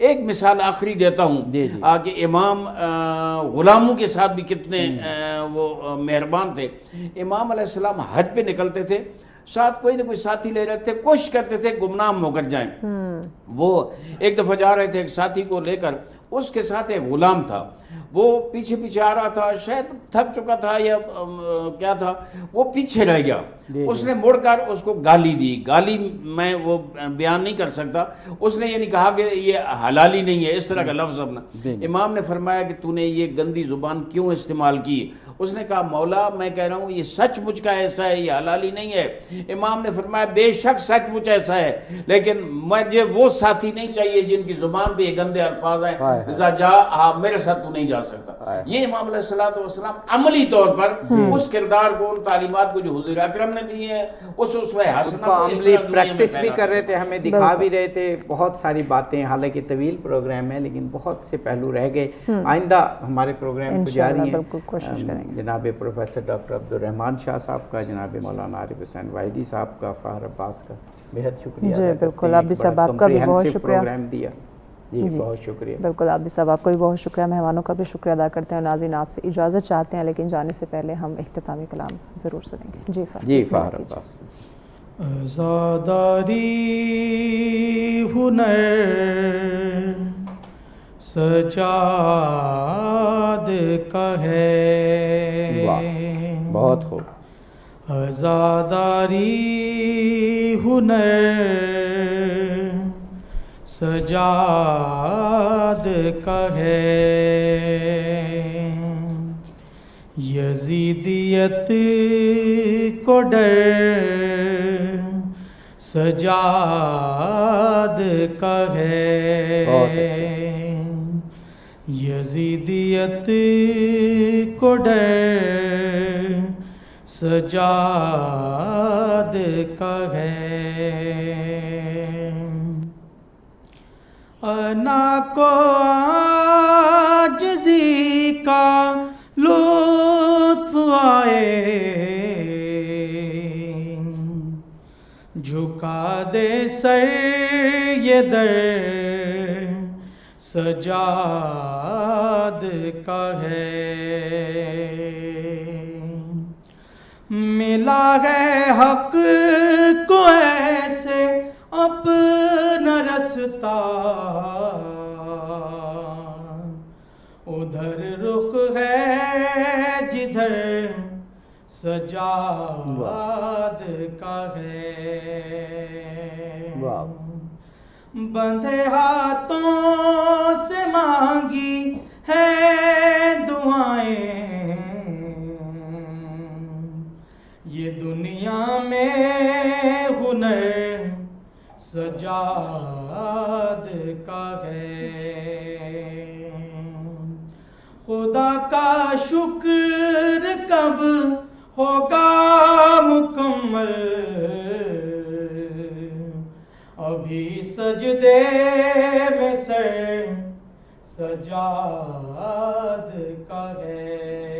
ایک مثال آخری دیتا ہوں کہ امام غلاموں کے ساتھ بھی کتنے وہ مہربان تھے. امام علیہ السلام حج پہ نکلتے تھے, ساتھ کوئی نہ کوئی ساتھی لے رہے تھے, کوشش کرتے تھے گمنام ہو کر جائیں. وہ ایک دفعہ جا رہے تھے ایک ساتھی کو لے کر, اس کے ساتھ ایک غلام تھا, وہ پیچھے پیچھے آ رہا تھا, شاید تھک چکا تھا یا کیا تھا, وہ پیچھے رہ گیا. اس نے مڑ کر اس کو گالی دی, گالی میں وہ بیان نہیں کر سکتا, اس نے یہ نہیں کہا کہ یہ حلالی نہیں ہے, اس طرح کا لفظ اپنا. امام نے فرمایا کہ تو نے یہ گندی زبان کیوں استعمال کی؟ اس نے کہا مولا میں کہہ رہا ہوں یہ سچ مجھ کا ایسا ہے, یہ حلالی نہیں ہے. امام نے فرمایا بے شک سچ مجھ ایسا ہے, لیکن مجھے وہ ساتھی نہیں چاہیے جن کی زبان پہ یہ گندے الفاظ ہیں, لذا جا میرے ساتھ تو نہیں جا سکتا. یہ امام علیہ السلام عملی طور پر اس کردار کو, ان تعلیمات کو جو حضور اکرم نے دی ہے, اس اسوہ حسنہ کو عملی پریکٹس بھی کر رہے تھے, ہمیں دکھا بھی رہے تھے. بہت ساری باتیں, حالانکہ طویل پروگرام ہے لیکن بہت سے پہلو رہ گئے. آئندہ ہمارے پروگرام کو جاری ہیں. جناب پروفیسر ڈاکٹر عبدالرحمان شاہ صاحب کا, جناب مولانا عارف حسین واحدی صاحب کا, فخر عباس کا بہت شکریہ. جی بالکل عابدی صاحب آپ کا بھی بہت شکریہ. پروگرام دیا جی, بہت شکریہ. بالکل عابدی صاحب آپ کا بھی بہت شکریہ, مہمانوں کا بھی شکریہ ادا کرتے ہیں. ناظرین آپ سے اجازت چاہتے ہیں, لیکن جانے سے پہلے ہم اختتامی کلام ضرور سنیں گے. جی فخر عباس. عزاداری ہنر سجاد کا ہے, بہت خوب. عزاداری ہنر سجاد کا ہے, یزیدیت کو ڈر سجاد کا ہے, یزیدیت کو ڈر سجاد کا ہے. انا کو عاجزی کا لطف آئے, جھکا دے سر یہ در سجاد کا ہے. ملا ہے حق کو ایسے اپنا رستہ, ادھر رخ ہے جدھر سجاد کا ہے. بندھے ہاتھوں سے مانگی ہے دعائیں, یہ دنیا میں ہنر سجاد کا ہے. خدا کا شکر کب ہوگا مکمل, ابھی سجدے میں سر سجاد کا ہے.